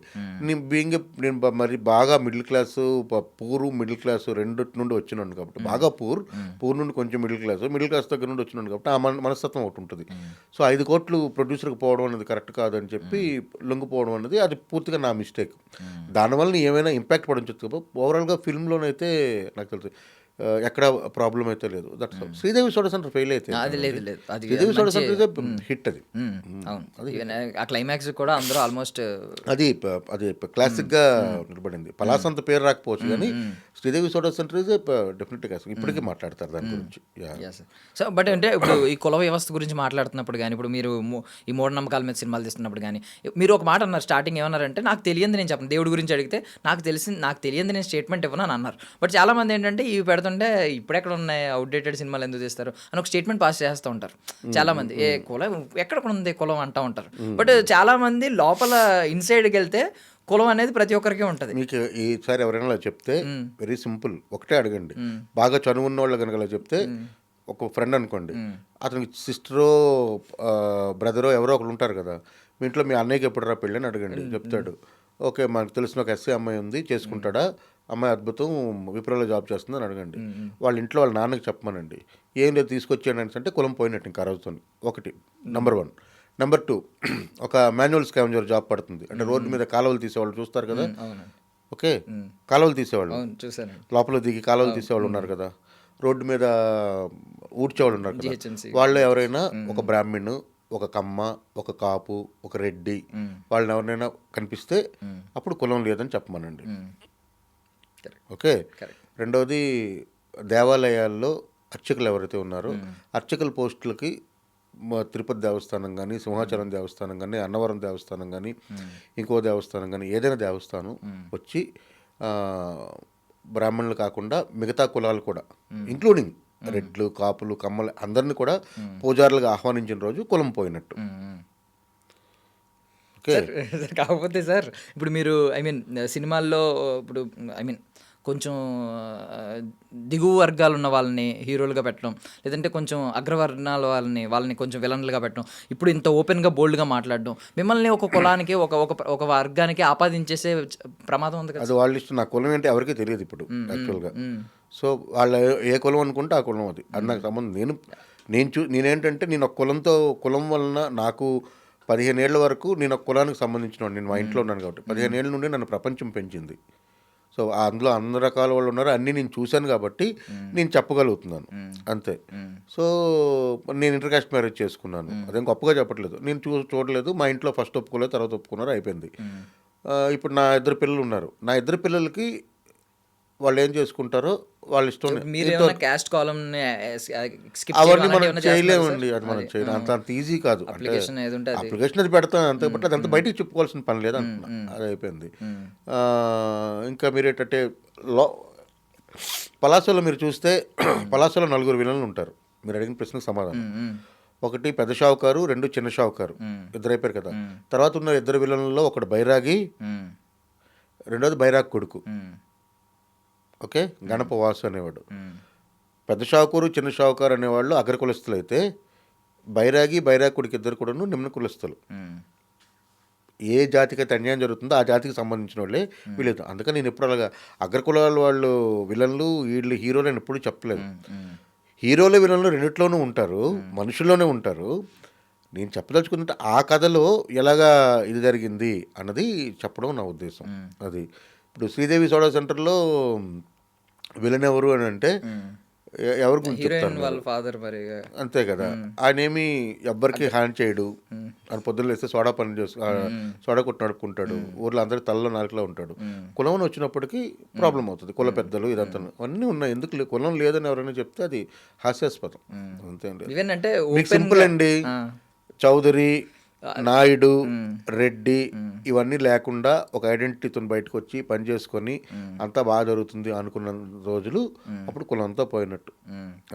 నేను మరి బాగా middle class, poor middle class రెండిటి నుండి వచ్చినాను కాబట్టి, బాగా పూర్ నుండి కొంచెం మిడిల్ క్లాస్ దగ్గర నుండి వచ్చినాను కాబట్టి ఆ మనస్తత్వం ఒకటి ఉంటుంది. సో 5 కోట్లు ప్రొడ్యూసర్కి పోవడం అనేది కరెక్ట్ కాదని చెప్పి లొంగిపోవడం అనేది అది పూర్తిగా నా మిస్టేక్. దానివల్ల ఏమైనా ఇంపాక్ట్ పడించచ్చు కాబట్టి ఓవరాల్గా ఫిల్మ్లోనైతే నాకు తెలుసు ఎక్కడ ప్రాబ్లం అయితే లేదు. That's Sridevi soda centre fail అయితే శ్రీదేవి సోడా సెంటర్ హిట్. ఆ క్లైమాక్స్ కూడా అందరూ ఆల్మోస్ట్ అది క్లాసిక్గా నిలబడింది. పలాసంత పేరు రాకపోవచ్చు కానీ శ్రీదేవి సోడా సెంటర్ ఇస్ డెఫినెట్గా ఇప్పటికీ మాట్లాడతారు దాని గురించి. సో బట్ అంటే ఇప్పుడు ఈ కుల వ్యవస్థ గురించి మాట్లాడుతున్నప్పుడు కానీ, ఇప్పుడు మీరు ఈ మూఢనమ్మకాల మీద సినిమాలు తీస్తున్నప్పుడు కానీ, మీరు ఒక మాట అన్నారు స్టార్టింగ్, ఏమన్నారంటే నాకు తెలియంది నేను చెప్పను, దేవుడి గురించి అడిగితే నాకు తెలియంది నేను స్టేట్మెంట్ ఇవ్వను అని అన్నారు. బట్ చాలా మంది ఏంటంటే ఇవి పెడుతుంటే ఇప్పుడెక్కడ ఉన్నాయి అవుట్డేటెడ్ సినిమాలు ఎందుకు తీస్తారు అని ఒక స్టేట్మెంట్ పాస్ చేస్తూ ఉంటారు చాలా మంది. కులం ఎక్కడ ఉంది కులం అంటూ ఉంటారు. బట్ చాలా మంది లోపల ఇన్సైడ్కి వెళ్తే కులం అనేది ప్రతి ఒక్కరికి ఉంటుంది. మీకు ఈసారి ఎవరైనా చెప్తే వెరీ సింపుల్, ఒకటే అడగండి. బాగా చదువున్న వాళ్ళు కనుక చెప్తే, ఒక ఫ్రెండ్ అనుకోండి, అతనికి సిస్టరో బ్రదరో ఎవరో ఒకరు ఉంటారు కదా, మీ ఇంట్లో మీ అన్నయ్యకి ఎప్పుడు రా పెళ్ళి అని అడగండి, చెప్తాడు. ఓకే, మనకు తెలిసిన ఒక ఎస్సీ అమ్మాయి ఉంది, చేసుకుంటాడా, అమ్మాయి అద్భుతం, విప్రోలో జాబ్ చేస్తుంది అని అడగండి. వాళ్ళ ఇంట్లో వాళ్ళ నాన్నకి చెప్పమనండి, ఏం లేదు తీసుకొచ్చేయండి అంటే కులం పోయినట్టు ఇంకా రోజుతో. ఒకటి నెంబర్ 1. నెంబర్ 2, ఒక మాన్యువల్ స్కావెంజర్ జాబ్ పడుతుంది, అంటే రోడ్డు మీద కాలువలు తీసేవాళ్ళు చూస్తారు కదా. ఓకే, కాలువలు తీసేవాళ్ళు, లోపల దిగి కాలువలు తీసేవాళ్ళు ఉన్నారు కదా, రోడ్డు మీద ఊడ్చేవాళ్ళు ఉన్నారు కదా, వాళ్ళు ఎవరైనా ఒక బ్రాహ్మణ్, ఒక కమ్మ, ఒక కాపు, ఒక రెడ్డి వాళ్ళని ఎవరినైనా కనిపిస్తే అప్పుడు కులం లేదని చెప్పమనండి. ఓకే. రెండవది దేవాలయాల్లో అర్చకులు ఎవరైతే ఉన్నారో అర్చకుల పోస్టులకి తిరుపతి దేవస్థానం కానీ, సింహాచలం దేవస్థానం కానీ, అన్నవరం దేవస్థానం కానీ, ఇంకో దేవస్థానం కానీ, ఏదైనా దేవస్థానం వచ్చి బ్రాహ్మణులు కాకుండా మిగతా కులాలు కూడా ఇంక్లూడింగ్ రెడ్లు, కాపులు, కమ్మలు అందరినీ కూడా పూజారులుగా ఆహ్వానించిన రోజు కులం పోయినట్టు. ఓకే. కాకపోతే సార్ ఇప్పుడు మీరు సినిమాల్లో ఇప్పుడు కొంచెం దిగువ వర్గాలు ఉన్న వాళ్ళని హీరోలుగా పెట్టడం, లేదంటే కొంచెం అగ్రవర్ణాల వాళ్ళని కొంచెం విలన్లుగా పెట్టడం, ఇప్పుడు ఇంత ఓపెన్గా బోల్డ్గా మాట్లాడడం, మిమ్మల్ని ఒక కులానికి ఒక వర్గానికి ఆపాదించేసే ప్రమాదం ఉంది కదా. అది వాళ్ళ ఇష్టం. నా కులం ఏంటి ఎవరికీ తెలియదు ఇప్పుడు యాక్చువల్గా. సో వాళ్ళు ఏ కులం అనుకుంటే ఆ కులం అది నాకు సంబంధం. నేనేంటంటే నేను ఒక కులం వలన నాకు 15 ఏళ్ల వరకు నేను ఒక కులానికి సంబంధించిన నేను మా ఇంట్లో ఉన్నాను కాబట్టి 15 ఏళ్ళ నుండి నన్ను ప్రపంచం పెంచింది. సో అందులో అన్ని రకాల వాళ్ళు ఉన్నారు, అన్నీ నేను చూశాను కాబట్టి నేను చెప్పగలుగుతున్నాను అంతే. సో నేను ఇంటర్ కాస్ట్ మ్యారేజ్ చేసుకున్నాను, అదేం గొప్పగా చెప్పట్లేదు. నేను చూడలేదు, మా ఇంట్లో ఫస్ట్ ఒప్పుకోలేదు, తర్వాత ఒప్పుకున్నారు, అయిపోయింది. ఇప్పుడు నా 2 పిల్లలు ఉన్నారు. నా 2 పిల్లలకి వాళ్ళు ఏం చేసుకుంటారో వాళ్ళ ఇష్టం. అవన్నీ మనం చేయలేమండి, అది మనం చేయలేం, అంత ఈజీ కాదు. అప్లికేషన్ అది పెడతాం అంతే, బట్ అదంతా బయటికి చెప్పుకోవాల్సిన పని లేదు అంటున్నా. అది అయిపోయింది. ఇంకా మీరు ఏంటంటే పలాసలో మీరు చూస్తే పలాసలో 4 విలన్లు ఉంటారు. మీరు అడిగిన ప్రశ్నకు సమాధానం. 1 పెద్ద షావుకారు, 2 చిన్న షావుకారు, 2 అయిపోయారు కదా. తర్వాత ఉన్న 2 విలన్లలో ఒకడు బైరాగి, రెండోది బైరాగ్ కొడుకు. ఓకే. గణప వాసు అనేవాడు. పెద్ద షావుకారు, చిన్న షావుకారు అనేవాళ్ళు అగ్ర కులస్తులు అయితే బైరాగ్ కొడుకు ఇద్దరు కూడాను నిమ్న కులస్తులు. ఏ జాతికి అయితే అన్యాయం జరుగుతుందో ఆ జాతికి సంబంధించిన వాళ్ళే వీళ్ళు. అందుకని నేను ఎప్పుడు అలాగా అగ్రకులాల వాళ్ళు విలన్లు వీళ్ళు హీరోలు అని ఎప్పుడు చెప్పలేదు. హీరోలు విలన్లు రెండిట్లోనూ ఉంటారు, మనుషుల్లోనే ఉంటారు. నేను చెప్పదలుచుకున్నట్టు ఆ కథలో ఎలాగా ఇది జరిగింది అన్నది చెప్పడం నా ఉద్దేశం. అది ఇప్పుడు శ్రీదేవి సోడా సెంటర్లో విలన్ ఎవరు అని అంటే ఎవరు గురించి అంతే కదా. ఆయన ఏమి ఎవ్వరికి హ్యాండ్ చేయడు, ఆయన పొద్దున్న వేస్తే సోడా కొట్టి నడుపుకుంటాడు, ఊర్లో అందరి తలలో నాలుగులో ఉంటాడు. కులం వచ్చినప్పటికీ ప్రాబ్లం అవుతుంది. కుల పెద్దలు ఇదంతా అన్నీ ఉన్నాయి. ఎందుకు కులం లేదని ఎవరైనా చెప్తే అది హాస్యాస్పదం. అంతే. సింపుల్ అండి. చౌదరి, నాయుడు, రెడ్డి ఇవన్నీ లేకుండా ఒక ఐడెంటిటీతో బయటకు వచ్చి పని చేసుకొని అంతా బాగా జరుగుతుంది అనుకున్న రోజులు అప్పుడు కులంతా పోయినట్టు.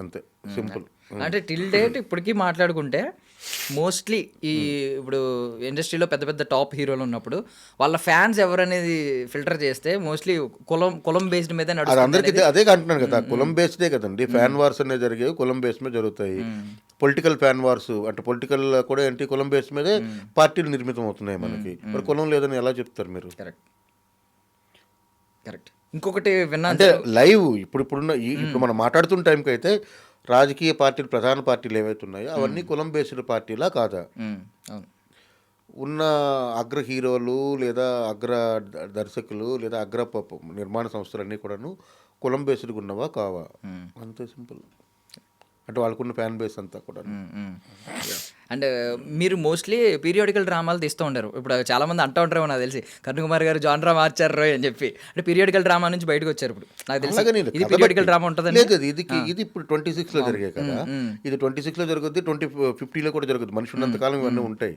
అంతే సింపుల్. అంటే టిల్ డేట్ ఇప్పటికీ మాట్లాడుకుంటే మోస్ట్లీ ఇప్పుడు ఇండస్ట్రీలో పెద్ద పెద్ద టాప్ హీరోలు ఉన్నప్పుడు వాళ్ళ ఫ్యాన్స్ ఎవరనేది ఫిల్టర్ చేస్తే మోస్ట్లీ కులం బేస్డ్ మీద నడుస్తుంది. అందరికీ అదే అంటున్నాను కదా, కులం బేస్డే కదండి. ఫ్యాన్ వార్స్ అనేవి జరిగేవి కులం బేస్ మీద జరుగుతాయి. పొలిటికల్ ఫ్యాన్ వార్స్ అంటే పొలిటికల్ కూడా ఏంటి కులం బేస్ మీదే పార్టీలు నిర్మితం అవుతున్నాయి మనకి. మరి కులం లేదని ఎలా చెప్తారు మీరు? కరెక్ట్. ఇంకొకటి విన్నా అంటే లైవ్ ఇప్పుడు మనం మాట్లాడుతున్న టైంకి అయితే రాజకీయ పార్టీలు, ప్రధాన పార్టీలు ఏవైతే ఉన్నాయో అవన్నీ కులం బేస్డ్ పార్టీలా కాదా? ఉన్న అగ్ర హీరోలు లేదా అగ్ర దర్శకులు లేదా అగ్ర నిర్మాణ సంస్థలన్నీ కూడాను కులం బేస్డ్గా ఉన్నవా కావా? అంతే సింపుల్. అంటే వాళ్ళకున్న ఫ్యాన్ బేస్ అంతా కూడా. అండ్ మీరు మోస్ట్లీ పీరియాడికల్ డ్రామాలు తీస్తూ ఉంటారు. ఇప్పుడు చాలామంది అంటూ ఉంటారు నాకు తెలిసి, కరుణ కుమార్ గారు జాన్రా మార్చారు అని చెప్పి. అంటే పీరియాడికల్ డ్రామా నుంచి బయటకు వచ్చారు. ఇప్పుడు నాకు తెలిసి పీరియాడికల్ డ్రామా ఉంటుంది. ఇది ఇప్పుడు 26లో జరిగాయి కదా, ఇది 26లో జరుగుద్ది, 2050లో కూడా జరుగుద్ది. మనిషి ఉన్నంతకాలం ఇవన్నీ ఉంటాయి.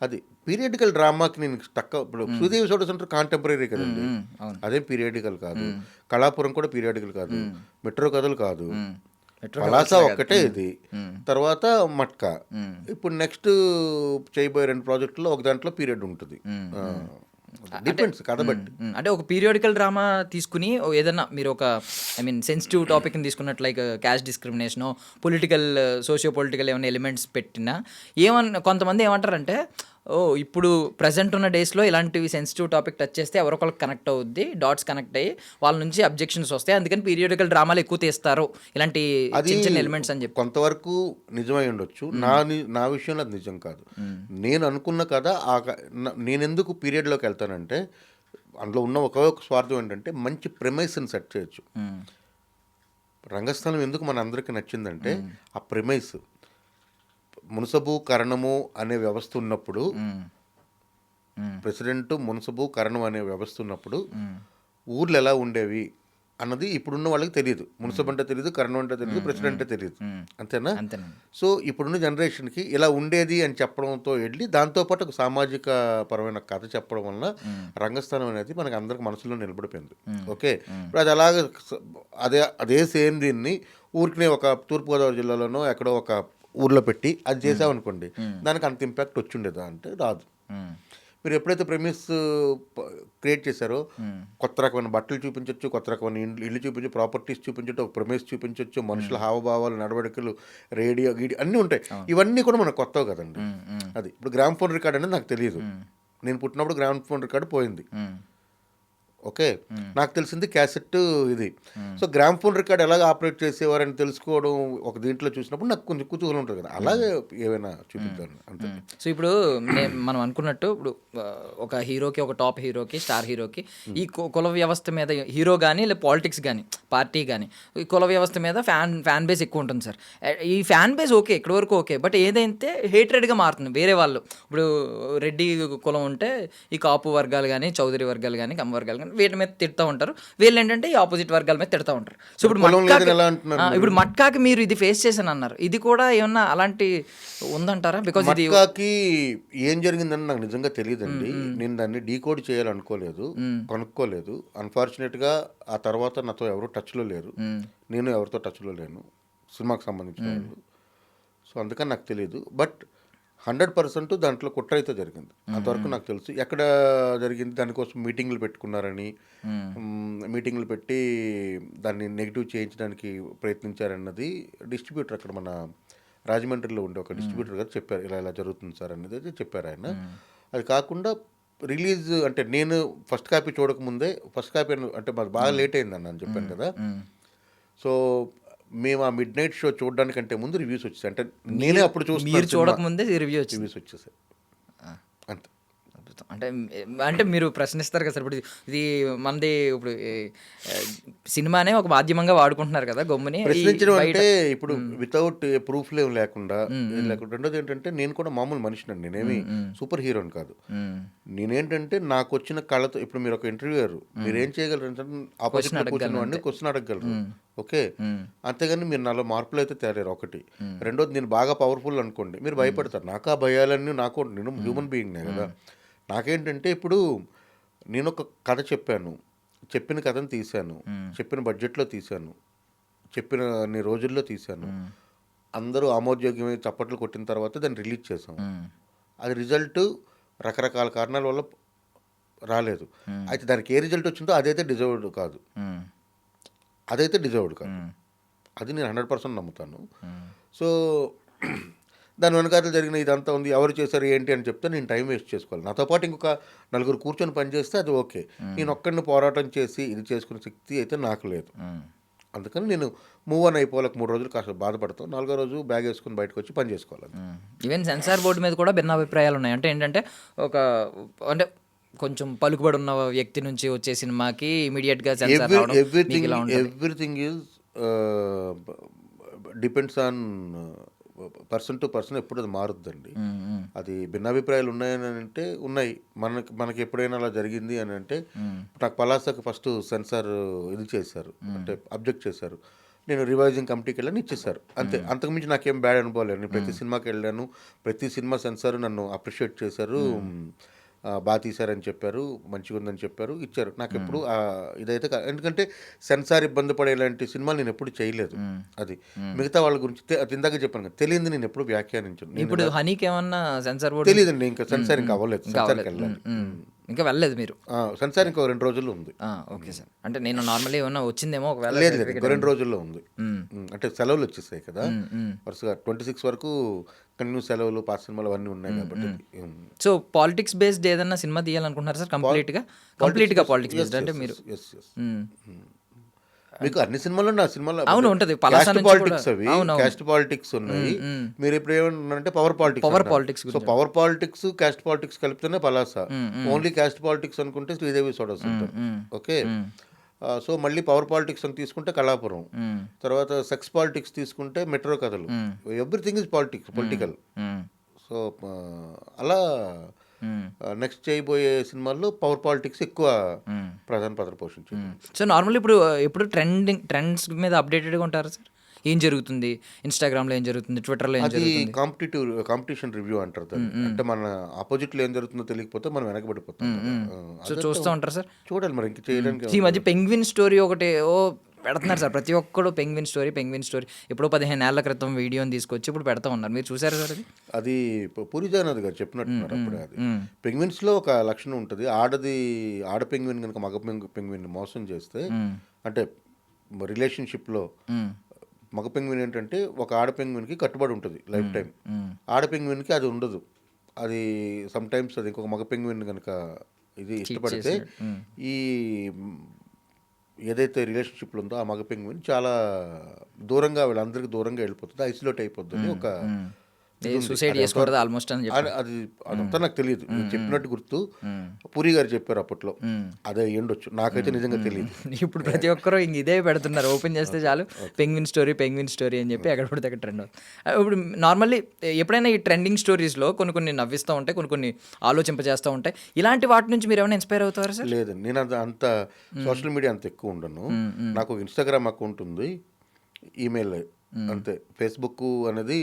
అది పీరియాడికల్ డ్రామాకి నేను తక్కువ. ఇప్పుడు శ్రీదేవి సోడా సెంటర్ కాంటెంపరీ కదండి, అదేం పీరియాడికల్ కాదు. కళాపురం కూడా పీరియాడికల్ కాదు. మెట్రో కథలు కాదు. పలాస ఒక్కటే ఇది. తర్వాత మట్కా. ఇప్పుడు నెక్స్ట్ చేయబోయే 2 ప్రాజెక్టుల్లో ఒక దాంట్లో పీరియడ్ ఉంటుంది. డిపెండ్స్ కథ బట్టి. అంటే ఒక పీరియాడికల్ డ్రామా తీసుకుని ఏదన్నా మీరు ఒక సెన్సిటివ్ టాపిక్ని తీసుకున్నట్టు, like caste discrimination, socio political ఏమైనా ఎలిమెంట్స్ పెట్టినా కొంతమంది ఏమంటారంటే, ఇప్పుడు ప్రజెంట్ ఉన్న డేస్లో ఇలాంటివి సెన్సిటివ్ టాపిక్ టచ్ చేస్తే ఎవరొకరికి కనెక్ట్ అవుద్ది, డాట్స్ కనెక్ట్ అయ్యి వాళ్ళ నుంచి అబ్జెక్షన్స్ వస్తాయి, అందుకని పీరియాడికల్ డ్రామాలు ఎక్కువ తీస్తారు ఇలాంటి చిన్న ఎలిమెంట్స్ అని చెప్పి. కొంతవరకు నిజమై ఉండొచ్చు. నా విషయంలో అది నిజం కాదు. నేను అనుకున్న కథ నేను ఎందుకు పీరియడ్లోకి వెళ్తానంటే అందులో ఉన్న ఒక స్వార్థం ఏంటంటే మంచి ప్రెమైస్ని సెట్ చేయొచ్చు. రంగస్థలం ఎందుకు మన అందరికీ నచ్చిందంటే ఆ ప్రెమైస్. మున్సబు కరణము అనే వ్యవస్థ ఉన్నప్పుడు, ప్రెసిడెంట్ మున్సబు కరణం అనే వ్యవస్థ ఉన్నప్పుడు ఊర్లు ఎలా ఉండేవి అన్నది ఇప్పుడున్న వాళ్ళకి తెలియదు. మున్సబ్ అంటే తెలియదు, కరణం అంటే తెలియదు, ప్రెసిడెంట్ అంటే తెలియదు. అంతేనా? అంతేనండి. సో ఇప్పుడున్న జనరేషన్కి ఇలా ఉండేది అని చెప్పడంతో వెళ్ళి దాంతోపాటు ఒక సామాజిక పరమైన కథ చెప్పడం వలన రంగస్థానం అనేది మనకి అందరికి మనసులో నిలబడిపోయింది. ఓకే, ఇప్పుడు అది అలాగే అదే సేమ్ దీన్ని ఊరికి ఒక తూర్పుగోదావరి జిల్లాలోనో ఎక్కడో ఒక ఊర్లో పెట్టి అది చేసామనుకోండి, దానికి అంత ఇంపాక్ట్ వచ్చిండేదా అంటే రాదు. మీరు ఎప్పుడైతే ప్రెమిస్ క్రియేట్ చేశారో కొత్త రకమైన బట్టలు చూపించవచ్చు, కొత్త రకమైన ఇల్లు చూపించు, ప్రాపర్టీస్ చూపించచ్చు, ఒక ప్రెమిస్ చూపించవచ్చు, మనుషుల హావభావాలు, నడవడికలు, రేడియో గీడి అన్నీ ఉంటాయి. ఇవన్నీ కూడా మనకు కొత్తవి కదండి. అది ఇప్పుడు గ్రామ్ ఫోన్ రికార్డ్ అనేది నాకు తెలియదు. నేను పుట్టినప్పుడు గ్రామ్ ఫోన్ రికార్డు పోయింది. ఓకే, నాకు తెలిసింది క్యాసెట్ ఇది. సో గ్రామ్ ఫోన్ రికార్డ్ ఎలాగ ఆపరేట్ చేసేవారని తెలుసుకోవడం ఒక దీంట్లో చూసినప్పుడు నాకు కొంచెం కుతూహలం ఉంటుంది కదా, అలాగే ఏమైనా చూపించాను అంతే. సో ఇప్పుడు మనం అనుకున్నట్టు ఇప్పుడు ఒక హీరోకి, ఒక టాప్ హీరోకి, స్టార్ హీరోకి ఈ కుల వ్యవస్థ మీద హీరో కానీ లేదా పాలిటిక్స్ కానీ పార్టీ కానీ ఈ కుల వ్యవస్థ మీద ఫ్యాన్ బేస్ ఎక్కువ ఉంటుంది సార్. ఈ ఫ్యాన్ బేస్ ఓకే, ఇక్కడ వరకు ఓకే, బట్ ఏదైతే హేట్రెడ్గా మారుతుంది వేరే వాళ్ళు. ఇప్పుడు రెడ్డి కులం ఉంటే ఈ కాపు వర్గాలు కానీ, చౌదరి వర్గాలు కానీ, కమ్మ వర్గాలు కానీ వీటి మీద తిడతా ఉంటారు, వీళ్ళు ఏంటంటే ఈ ఆపోజిట్ వర్గాల మీద తిడతా ఉంటారు. సో ఇప్పుడు మట్కాకి మీరు ఇది ఫేస్ చేశాను అన్నారు, ఇది కూడా ఏమన్నా అలాంటి ఉందంటారా? బికాజ్ మట్కాకి ఏం జరిగిందని నాకు నిజంగా తెలియదండి. నేను దాన్ని డీకోడ్ చేయాలనుకోలేదు, కనుక్కోలేదు. అన్ఫార్చునేట్గా ఆ తర్వాత నాతో ఎవరు టచ్లో లేరు, నేను ఎవరితో టచ్లో లేను సినిమాకి సంబంధించిన వాళ్ళు. సో అందుకని నాకు తెలియదు. బట్ 100% దాంట్లో కుట్ర అయితే జరిగింది, అంతవరకు నాకు తెలుసు. ఎక్కడ జరిగింది, దానికోసం మీటింగ్లు పెట్టుకున్నారని, మీటింగ్లు పెట్టి దాన్ని నెగిటివ్ చేయించడానికి ప్రయత్నించారన్నది డిస్ట్రిబ్యూటర్, అక్కడ మన రాజమండ్రిలో ఉండే ఒక డిస్ట్రిబ్యూటర్ గారు చెప్పారు, ఇలా ఇలా జరుగుతుంది సార్ అనేది అయితే చెప్పారు ఆయన. అది కాకుండా రిలీజ్ అంటే నేను ఫస్ట్ కాపీ చూడకముందే, ఫస్ట్ కాపీ అంటే మాకు బాగా లేట్ అయిందని అని చెప్పాను కదా. సో మేము ఆ మిడ్ నైట్ షో చూడడానికంటే ముందు రివ్యూస్ వచ్చేసాయి. అంటే నేనే అప్పుడు చూడకముందే రివ్యూస్ వచ్చేసాయి అంతే. అంటే మీరు ప్రశ్నిస్తారు కదా సార్, ఇప్పుడు ఇది మనది ఇప్పుడు సినిమానే ఒక మాధ్యమంగా వాడుకుంటున్నారు కదా గమ్ముని ప్రశ్నించడం అంటే ఇప్పుడు వితౌట్ ప్రూఫ్ లేకుండా. రెండోది ఏంటంటే నేను కూడా మామూలు మనిషినండి, నేనేమి సూపర్ హీరోని కాదు. నేనేంటంటే నాకు వచ్చిన కళతో, ఇప్పుడు మీరు ఒక ఇంటర్వ్యూయర్, మీరు ఏం చేయగలరు అంటే ఆపోజిట్ కూర్చున్న వాడిని క్వశ్చన్ అడగగలరు. ఓకే, అంతేగాని మీరు నాలో మార్పులు అయితే తేలేరు ఒకటి. రెండోది నేను బాగా పవర్ఫుల్ అనుకోండి, మీరు భయపడతారు. నాకు ఆ భయాలన్నీ నాకు, నేను హ్యూమన్ బీయింగ్నే కదా. నాకేంటంటే ఇప్పుడు నేను ఒక కథ చెప్పాను, చెప్పిన కథను తీశాను, చెప్పిన బడ్జెట్లో తీశాను, చెప్పిన అన్ని రోజుల్లో తీశాను, అందరూ ఆమోదయోగ్యమై చప్పట్లు కొట్టిన తర్వాత దాన్ని రిలీజ్ చేసాం. అది రిజల్ట్ రకరకాల కారణాల వల్ల రాలేదు. అయితే దానికి ఏ రిజల్ట్ వచ్చిందో అదైతే డిజర్వ్డ్ కాదు, అది నేను 100% నమ్ముతాను. సో దాని వెనకాల జరిగిన ఇదంతా ఉంది, ఎవరు చేశారు ఏంటి అని చెప్తే నేను టైం వేస్ట్ చేసుకోవాలి. నాతో పాటు ఇంకొక నలుగురు కూర్చొని పనిచేస్తే అది ఓకే. నేను ఒక్కడిని పోరాటం చేసి ఇది చేసుకునే శక్తి అయితే నాకు లేదు. అందుకని నేను మూవ్ ఆన్ అయిపోవాలి. 3 రోజులు కాస్త బాధపడతాం, 4వ రోజు బ్యాగ్ వేసుకుని బయటకు వచ్చి పని చేసుకోవాలి. ఈవెన్ సెన్సార్ బోర్డు మీద కూడా భిన్నాభిప్రాయాలు ఉన్నాయి. అంటే ఏంటంటే అంటే కొంచెం పలుకుబడి ఉన్న వ్యక్తి నుంచి వచ్చే సినిమాకి ఇమీడియట్గా సెన్సార్ రావడం, everything is depends on person to person. ఎప్పుడు అది మారుద్దండి. అది భిన్నాభిప్రాయాలు ఉన్నాయని అంటే ఉన్నాయి. మనకి ఎప్పుడైనా అలా జరిగింది అని అంటే, నాకు పలాసకు ఫస్ట్ సెన్సార్ ఇది చేశారు, అంటే అబ్జెక్ట్ చేశారు. నేను రివైజింగ్ కమిటీకి వెళ్ళని ఇచ్చేసారు అంతే. అంతకుమించి నాకేం బ్యాడ్ అనుభవం లేదు. నేను ప్రతి సినిమాకి వెళ్ళాను, ప్రతి సినిమా సెన్సార్ నన్ను అప్రిషియేట్ చేశారు, బాగా తీశారని చెప్పారు, మంచిగా ఉందని చెప్పారు, ఇచ్చారు. నాకు ఎప్పుడు ఇదైతే ఎందుకంటే సెన్సార్ ఇబ్బంది పడే ఇలాంటి సినిమాలు నేను ఎప్పుడు చేయలేదు. అది మిగతా వాళ్ళ గురించి ఇందాక చెప్పాను కదా, తెలియదు, నేను ఎప్పుడు వ్యాఖ్యానించాను. ఇప్పుడు హనీకి ఏమన్నా సెన్సార్ బోర్డు తెలియదండి, ఇంకా సెన్సార్ ఇంకా అవ్వలేదు, సెన్సార్కి వెళ్ళాలి. ఇంకా వెళ్ళలేదు మీరు? సెన్సార్ ఇంకో 2 రోజుల్లో ఉంది. ఓకే సార్, అంటే నేను నార్మల్లీ ఏమన్నా వచ్చిందేమో ఒకవేళ. లేదు, 2 రోజుల్లో ఉంది. అంటే సెలవులు వచ్చేసాయి కదా వరుసగా, 26 వరకు కంటిన్యూ సెలవులు, పాత సినిమాలు అవన్నీ ఉన్నాయి కాబట్టి. సో పాలిటిక్స్ బేస్డ్ ఏదన్నా సినిమా తీయాలనుకుంటున్నారు సార్? కంప్లీట్గా పాలిటిక్స్ బేస్డ్ అంటే మీరు మీకు అన్ని సినిమాలు నా సినిమాలో అవును ఉంటుంది, పాలిటిక్స్ అవి క్యాస్ట్ పాలిటిక్స్ ఉన్నాయి. మీరు ఇప్పుడు ఏమన్నారంటే power politics. So power politics, caste politics కలిపితేనే పలాస. ఓన్లీ క్యాస్ట్ పాలిటిక్స్ అనుకుంటే శ్రీదేవి సోడస్ ఉంటారు. ఓకే, సో మళ్ళీ పవర్ పాలిటిక్స్ అని తీసుకుంటే కళాపురం, తర్వాత సెక్స్ పాలిటిక్స్ తీసుకుంటే మెట్రో కథలు, ఎవ్రీథింగ్ ఇస్ పొలిటికల్. సో అలా నెక్స్ట్ చేయబోయే సినిమాల్లో పవర్ పాలిటిక్స్ ఎక్కువ ప్రధాన పాత్ర పోషించింది. సో నార్మల్లీ ఇప్పుడు ట్రెండ్స్ మీద అప్డేటెడ్గా ఉంటారా సార్? ఏం జరుగుతుంది ఇన్స్టాగ్రామ్లో, ఏం జరుగుతుంది ట్విట్టర్లో, ఏం అది జరుగుతుంది? కాంపిటీషన్ రివ్యూ అంటారు దాన్ని. అంటే మన ఆపోజిట్లో ఏం జరుగుతుందో తెలియకపోతే మనం వెనకబడిపోతాం. సో చూస్తూ ఉంటారు సార్? చూడాలి మరి, ఇంక చేయడానికి. ఈ మధ్య పెంగ్విన్ స్టోరీ ఒకటి పెడుతున్నారు సార్, ప్రతి ఒక్కడు పెంగ్విన్ స్టోరీ ఎప్పుడో 15 ఏళ్ల క్రితం వీడియోని తీసుకొచ్చి ఇప్పుడు పెడతా ఉన్నారు. మీరు చూసారా సార్ అది? అది పూరి జగన్నాథ్ గారు చెప్పినట్టున్నారు అప్పుడే. అది పెంగ్విన్స్లో ఒక లక్షణం ఉంటుంది. ఆడ పెంగ్విన్ కనుక మగ పెంగ్విన్ మోసం చేస్తే, అంటే రిలేషన్షిప్లో మగ పెంగ్విన్ ఏంటంటే ఒక ఆడ పెంగ్విన్కి కట్టుబడి ఉంటుంది లైఫ్ టైం. ఆడ పెంగ్విన్కి అది ఉండదు. అది సమ్ టైమ్స్ అది ఇంకొక మగ పెంగ్విన్ కనుక ఇది ఇష్టపడితే ఈ ఏదైతే రిలేషన్షిప్లో ఉందో ఆ మగ పెంగ్విన్ చాలా దూరంగా, వీళ్ళందరికీ దూరంగా వెళ్ళిపోతుంది, ఐసోలేట్ అయిపోతుంది. ఒక సూసైడ్ చేసుకోవడం ఆల్మోస్ట్ అని చెప్పి అది అదంతా నాకు తెలియదు. చెప్పినట్టు గుర్తు పూరి గారు చెప్పారు అప్పట్లో. అదే అయ్యుండొచ్చు, నాకైతే నిజంగా తెలియదు. ఇప్పుడు ప్రతి ఒక్కరు ఇంక ఇదే పెడుతున్నారు, ఓపెన్ చేస్తే చాలు పెంగ్విన్ స్టోరీ అని చెప్పి ఎక్కడ పడితే అక్కడ ట్రెండ్ అవుతుంది. ఇప్పుడు నార్మల్లీ ఎప్పుడైనా ఈ ట్రెండింగ్ స్టోరీస్లో కొన్ని నవ్విస్తూ ఉంటాయి, కొన్ని ఆలోచింపజేస్తూ ఉంటాయి. ఇలాంటి వాటి నుంచి మీరు ఏమైనా ఇన్స్పైర్ అవుతారా సార్? లేదండి, నేను అంత సోషల్ మీడియా అంత ఎక్కువ ఉండను. నాకు ఒక ఇన్స్టాగ్రామ్ అకౌంట్ ఉంది, ఈమెయిల్ అంతే. ఫేస్బుక్ అనేది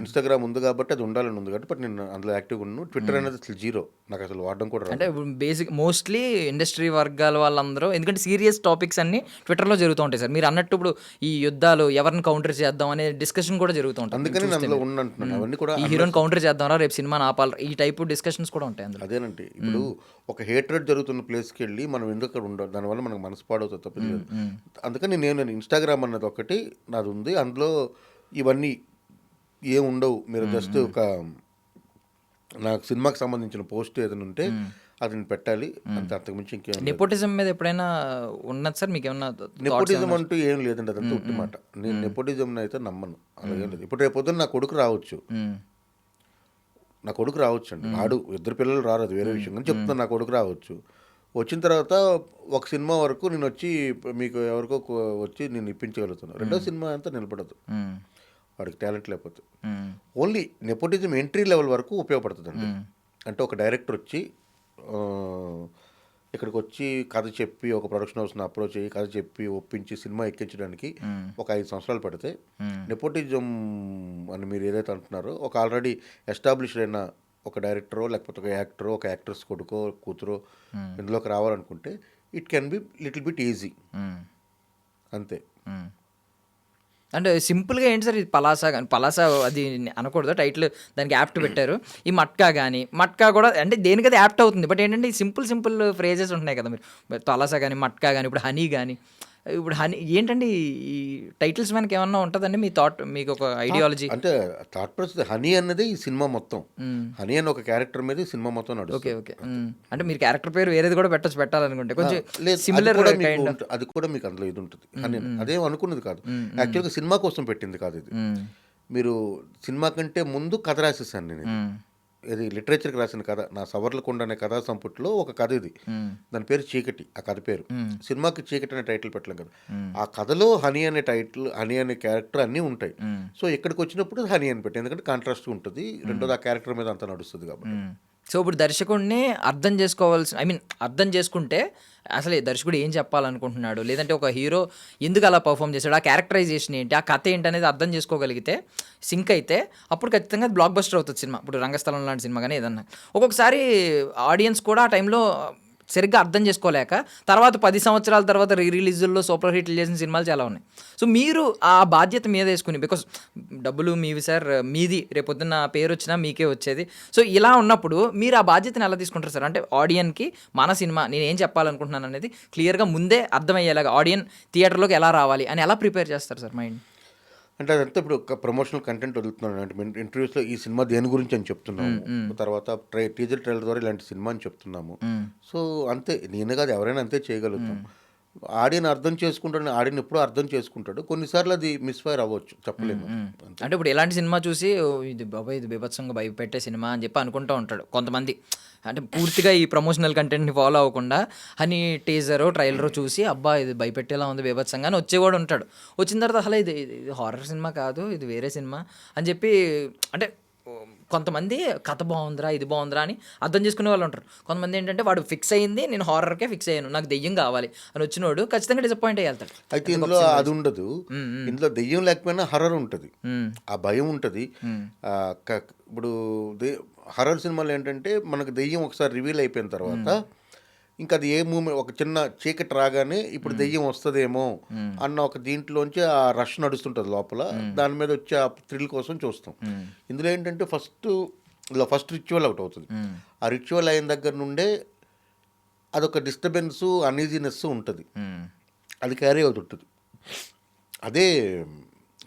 ఇన్స్టాగ్రామ్ ఉంది కాబట్టి అది ఉండాలని ఉంది కాబట్టి, బట్ నేను అందులో యాక్టివ్గా ఉన్నాను. ట్విట్టర్ అనేది అసలు జీరో, నాకు అసలు వాడడం కూడా రాదు. అంటే బేసిక్ మోస్ట్లీ ఇండస్ట్రీ వర్గాల వాళ్ళందరూ, ఎందుకంటే సీరియస్ టాపిక్స్ అన్ని ట్విట్టర్లో జరుగుతూ ఉంటాయి సార్. మీరు అన్నట్టు ఇప్పుడు ఈ యుద్ధాలు ఎవరిని కౌంటర్ చేద్దాం అనే డిస్కషన్ కూడా జరుగుతూ ఉంటుంది. అందుకని నేను అందులో ఉన్నంటున్నాను. అవన్నీ కూడా ఈ హీరోని కౌంటర్ చేద్దాంరా, రేపు సినిమాని ఆపాలి, ఈ టైపు డిస్కషన్స్ కూడా ఉంటాయి అందులో. అదేనండి, ఇప్పుడు ఒక హేట్రెడ్ జరుగుతున్న ప్లేస్కి వెళ్ళి మనం ఎందుకు అక్కడ ఉండాలి, దానివల్ల మనకు మనసు పాడవుతుంది తప్పదు. అందుకని నేను ఇన్స్టాగ్రామ్ అన్నది ఒకటి నాది ఉంది, అందులో ఇవన్నీ ఏం ఉండవు. మీరు జస్ట్ ఒక నాకు సినిమాకి సంబంధించిన పోస్ట్ ఏదైనా ఉంటే అది నేను పెట్టాలి అంతే, అంతకుమించి ఇంకేం. నెపోటిజం మీద ఎప్పుడైనా ఉన్నది సార్ మీకు ఏమన్నా? నెపోటిజం అంటూ ఏం లేదండి, అదంతా ఉట్టి మాట. నేను నెపోటిజం అయితే నమ్మను, అలాగే లేదు. ఇప్పుడు రేపు పొద్దున్న నా కొడుకు రావచ్చు అండి, ఆడు ఇద్దరు పిల్లలు రారు, అది వేరే విషయం, కానీ చెప్తున్నాను. నా కొడుకు రావచ్చు, వచ్చిన తర్వాత ఒక సినిమా వరకు నేను వచ్చి మీకు ఎవరికో వచ్చి నేను ఇప్పించగలుగుతాను. రెండో సినిమా అంతా నిలబడదు, వాడికి టాలెంట్ లేకపోతే. ఓన్లీ నెపోటిజం ఎంట్రీ లెవెల్ వరకు ఉపయోగపడుతుందండి. అంటే ఒక డైరెక్టర్ వచ్చి ఇక్కడికి వచ్చి కథ చెప్పి ఒక ప్రొడక్షన్ హౌస్ని అప్రోచ్ అయ్యి కథ చెప్పి ఒప్పించి సినిమా ఎక్కించడానికి ఒక 5 సంవత్సరాలు పడితే, నెపోటిజం అని మీరు ఏదైతే అంటున్నారో ఒక ఆల్రెడీ ఎస్టాబ్లిష్డ్ అయిన ఒక డైరెక్టరో లేకపోతే ఒక యాక్టరో, ఒక యాక్ట్రెస్ కొడుకో కూతురో ఇందులోకి రావాలనుకుంటే it can be little bit easy అంతే. అంటే సింపుల్గా ఏంటి సార్, ఇది పలాస అది అనకూడదు, టైటిల్ దానికి యాప్ట్ పెట్టారు. ఈ మట్కా కూడా అంటే దేనికది యాప్ట్ అవుతుంది, బట్ ఏంటంటే ఈ సింపుల్ ఫ్రేజెస్ ఉంటున్నాయి కదా, మీరు పలాస కానీ మట్కా కానీ ఇప్పుడు హనీ కానీ, ఇప్పుడు హనీ ఏంటండి ఈ టైటిల్స్ మనకి ఏమన్నా ఉంటుందండి మీ థాట్, మీకు ఒక ఐడియాలజీ? అంటే థాట్ ప్రాసెస్ హనీ అన్నది ఈ సినిమా మొత్తం, హనీ అని ఒక క్యారెక్టర్ మీద ఈ సినిమా మొత్తం నడుస్తుంది. ఓకే అంటే మీరు క్యారెక్టర్ పేరు వేరేది కూడా పెట్టాలనుకుంటే కొంచెం లేదు, సిమిలర్ అది కూడా మీకు అందులో ఇది ఉంటుంది. హనీ అదేం అనుకున్నది కాదు, యాక్చువల్గా సినిమా కోసం పెట్టింది కాదు ఇది. మీరు సినిమా కంటే ముందు కథ రాసేసాను నేను, ఇది లిటరేచర్కి రాసిన కథ, నా సవర్లకొండ అనే కథా సంపుట్లో ఒక కథ ఇది, దాని పేరు చీకటి. ఆ కథ పేరు సినిమాకి చీకటి అనే టైటిల్ పెట్టలేం కదా, ఆ కథలో హనీ అనే టైటిల్, హనీ అనే క్యారెక్టర్ అన్నీ ఉంటాయి. సో ఇక్కడికి వచ్చినప్పుడు హనీ అని పెట్టి, ఎందుకంటే కాంట్రాస్ట్ ఉంటుంది, రెండోది ఆ క్యారెక్టర్ మీద అంతా నడుస్తుంది కాబట్టి. సో ఇప్పుడు దర్శకుడిని అర్థం చేసుకుంటే అసలు దర్శకుడు ఏం చెప్పాలనుకుంటున్నాడు, లేదంటే ఒక హీరో ఎందుకు అలా పర్ఫామ్ చేశాడు, ఆ క్యారెక్టరైజేషన్ ఏంటి, ఆ కథ ఏంటి అనేది అర్థం చేసుకోగలిగితే, సింక్ అయితే అప్పుడు ఖచ్చితంగా బ్లాక్ బస్టర్ అవుతుంది సినిమా. ఇప్పుడు రంగస్థలం లాంటి సినిమా కానీ ఏదన్నా, ఒక్కొక్కసారి ఆడియన్స్ కూడా ఆ టైంలో సరిగ్గా అర్థం చేసుకోలేక తర్వాత 10 సంవత్సరాల తర్వాత రిలీజుల్లో సూపర్ హిట్లు చేసిన సినిమాలు చాలా ఉన్నాయి. సో మీరు ఆ బాధ్యత మీద వేసుకుని, బికాస్ డబ్బులు మీవి సార్, మీది రేపొద్దున్న పేరు వచ్చినా మీకే వచ్చేది. సో ఇలా ఉన్నప్పుడు మీరు ఆ బాధ్యతను ఎలా తీసుకుంటారు సార్? అంటే ఆడియన్కి మన సినిమా నేను ఏం చెప్పాలనుకుంటున్నాను అనేది క్లియర్గా ముందే అర్థమయ్యేలాగా ఆడియన్ థియేటర్లోకి ఎలా రావాలి అని ఎలా ప్రిపేర్ చేస్తారు సార్ మైండ్? అంటే అదంతా ఇప్పుడు ఒక ప్రమోషనల్ కంటెంట్ వదులుతున్నాను, అంటే ఇంటర్వ్యూస్లో ఈ సినిమా దేని గురించి అని చెప్తున్నాము, తర్వాత టీజర్ ట్రైలర్ ద్వారా ఇలాంటి సినిమా అని చెప్తున్నాము. సో అంతే, నేను కాదు ఎవరైనా అంతే చేయగలుగుతాం. ఆడియన్ అర్థం చేసుకుంటాడు, ఆడియన్ ఎప్పుడూ అర్థం చేసుకుంటాడు. కొన్నిసార్లు అది మిస్‌ఫైర్ అవ్వచ్చు, చెప్పలేము. అంతే. అంటే ఇప్పుడు ఇలాంటి సినిమా చూసి "ఓ, ఇది బాబాయ్ ఇది బీభత్సంగా భయపెట్టే సినిమా అని చెప్పి అనుకుంటూ ఉంటాడు కొంతమంది. అంటే పూర్తిగా ఈ ప్రమోషనల్ కంటెంట్ని ఫాలో అవ్వకుండా అని టీజరో ట్రైలరో చూసి అబ్బా ఇది భయపెట్టేలా ఉంది బీభత్సంగా అని వచ్చేవాడు ఉంటాడు. వచ్చిన తర్వాత అసలు ఇది ఇది హారర్ సినిమా కాదు, ఇది వేరే సినిమా అని చెప్పి అంటే కొంతమంది కథ బాగుందిరా ఇది బాగుందిరా అని అర్థం చేసుకునే వాళ్ళు ఉంటారు. కొంతమంది ఏంటంటే వాడు ఫిక్స్ అయ్యింది నేను హారర్కే ఫిక్స్ అయ్యాను నాకు దెయ్యం కావాలి అని వచ్చినోడు ఖచ్చితంగా డిసప్పాయింట్ అయ్యి వెళ్తాడు. అయితే ఇందులో అది ఉండదు. ఇందులో దెయ్యం లేకపోయినా హర్రర్ ఉంటుంది, ఆ భయం ఉంటుంది. ఇప్పుడు హర్రర్ సినిమాలు ఏంటంటే మనకు దెయ్యం ఒకసారి రివీల్ అయిపోయిన తర్వాత ఇంకా అది ఏ మూమెంట్ ఒక చిన్న చీకటి రాగానే ఇప్పుడు దెయ్యం వస్తుందేమో అన్న ఒక దీంట్లోంచి ఆ రష్ నడుస్తుంటుంది లోపల, దాని మీద వచ్చే ఆ థ్రిల్ కోసం చూస్తాం. ఇందులో ఏంటంటే ఫస్ట్ రిచువల్ ఒకటి అవుతుంది. ఆ రిచువల్ అయిన దగ్గర నుండే అదొక డిస్టర్బెన్సు అన్ఈజీనెస్ ఉంటుంది, అది క్యారీ అవుతుంటుంది. అదే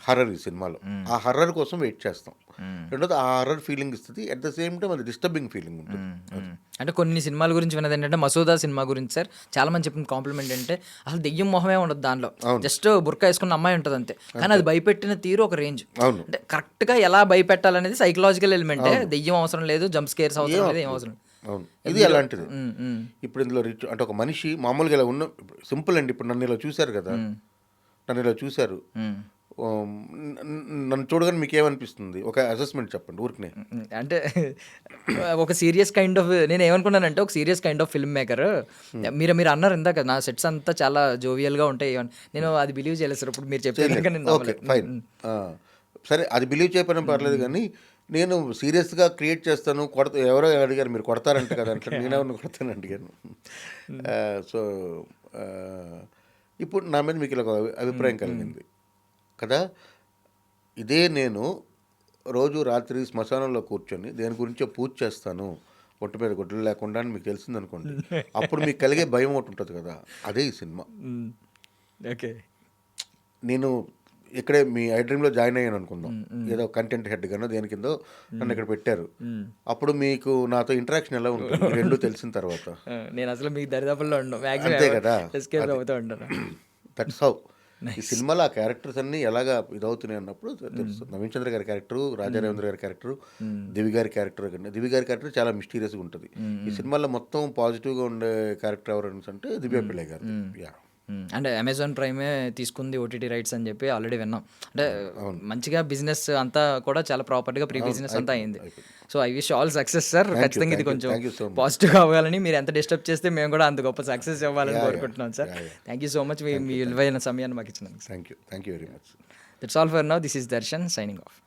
హర్రర్ ఈ సినిమాలో. ఆ హర్రర్ కోసం వెయిట్ చేస్తాం. రెండోది ఆ హర్రర్ ఫీలింగ్ ఇస్తుంది, అట్ ద సేమ్ టైం అది డిస్టర్బింగ్ ఫీలింగ్ ఉంటుంది. అంటే కొన్ని సినిమాల గురించి విన్నది ఏంటంటే మసూదా సినిమా గురించి సార్ చాలా మంది చెప్పిన కాంప్లిమెంట్ అంటే అసలు దెయ్యం మొహమే ఉండదు దానిలో, జస్ట్ బుర్కా వేసుకున్న అమ్మాయి ఉంటుంది అంతే, కానీ అది భయపెట్టిన తీరు ఒక రేంజ్. అవును, అంటే కరెక్ట్గా ఎలా భయపెట్టాలనేది సైకలాజికల్ ఎలిమెంటే, దెయ్యం అవసరం లేదు, జంప్ స్కేర్స్ అవసరం లేదు, ఏం అవసరం. అవును, ఇది అలాంటిది. ఇప్పుడు ఇందులో అంటే ఒక మనిషి మామూలుగా ఇలా ఉన్న సింపుల్ అండి. ఇప్పుడు నన్ను ఇలా చూశారు కదా, నన్ను ఇలా చూశారు, నన్ను చూడగానే మీకు ఏమనిపిస్తుంది? ఒక అసెస్మెంట్ చెప్పండి ఊరికనే. అంటే ఒక సీరియస్ కైండ్ ఆఫ్, నేను ఏమనుకున్నానంటే ఒక serious kind of film maker. మీరు అన్నారు ఇందాక నా సెట్స్ అంతా చాలా జోవియల్గా ఉంటాయి, నేను అది బిలీవ్ చేయలేదు సార్. ఇప్పుడు మీరు చెప్పారు ఓకే ఫైన్, సరే అది బిలీవ్ చేయకపోయినా పర్లేదు, కానీ నేను సీరియస్గా క్రియేట్ చేస్తాను. ఎవరో అడిగారు మీరు కొడతారంట కదా అంటే నేనేమన్నా కొడతాను అడిగాను. సో ఇప్పుడు నా మీద మీకు ఇలా ఒక అభిప్రాయం కలిగింది కదా. ఇదే నేను రోజు రాత్రి శ్మశానంలో కూర్చొని దేని గురించో పూజ చేస్తాను, ఒట్టు మీద గుడ్డలు లేకుండా అని మీకు తెలిసిందనుకోండి, అప్పుడు మీకు కలిగే భయం ఒకటి ఉంటుంది కదా, అదే ఈ సినిమా. ఓకే, నేను ఇక్కడే మీ ఐ డ్రీమ్లో జాయిన్ అయ్యాను అనుకుందాం, ఏదో కంటెంట్ హెడ్ గానో దేని కిందో నన్ను ఇక్కడ పెట్టారు. అప్పుడు మీకు నాతో ఇంటరాక్షన్ ఎలా ఉంటుంది రెండు తెలిసిన తర్వాత? నేను అసలు మీకు దరిదాపుల్లో అంతే కదా, ఉంటాను. దట్స్ హౌ ఈ సినిమాలో ఆ క్యారెక్టర్స్ అన్నీ ఎలాగా ఇదవుతున్నాయి అన్నప్పుడు తెలుస్తుంది. నవీన్ చంద్ర గారి క్యారెక్టరు, రాజా రవీంద్ర గారి క్యారెక్టరు, దివి గారి క్యారెక్టర్ చాలా చాలా మిస్టీరియస్గా ఉంటుంది. ఈ సినిమాలో మొత్తం పాజిటివ్గా ఉండే క్యారెక్టర్ ఎవరు అంటే దివ్య పిల్లయ్య గారు. యా, అంటే అమెజాన్ ప్రైమే తీసుకుంది ఓటీటీ రైట్స్ అని చెప్పి ఆల్రెడీ విన్నాం. అంటే మంచిగా బిజినెస్ అంతా కూడా చాలా ప్రాపర్గా ప్రీ బిజినెస్ అంతా అయింది. So I wish all success sir. ఖచ్చితంగా ఇది కొంచెం పాజిటివ్గా అవ్వాలని, మీరు ఎంత డిస్టర్బ్ చేస్తే మేము కూడా అంత గొప్ప సక్సెస్ ఇవ్వాలని కోరుకుంటున్నాం sir. Thank you so much మీ విలువైన సమయాన్ని మాకు ఇచ్చినందుకు. Thank you very much. That's all for now. This is Darshan signing of.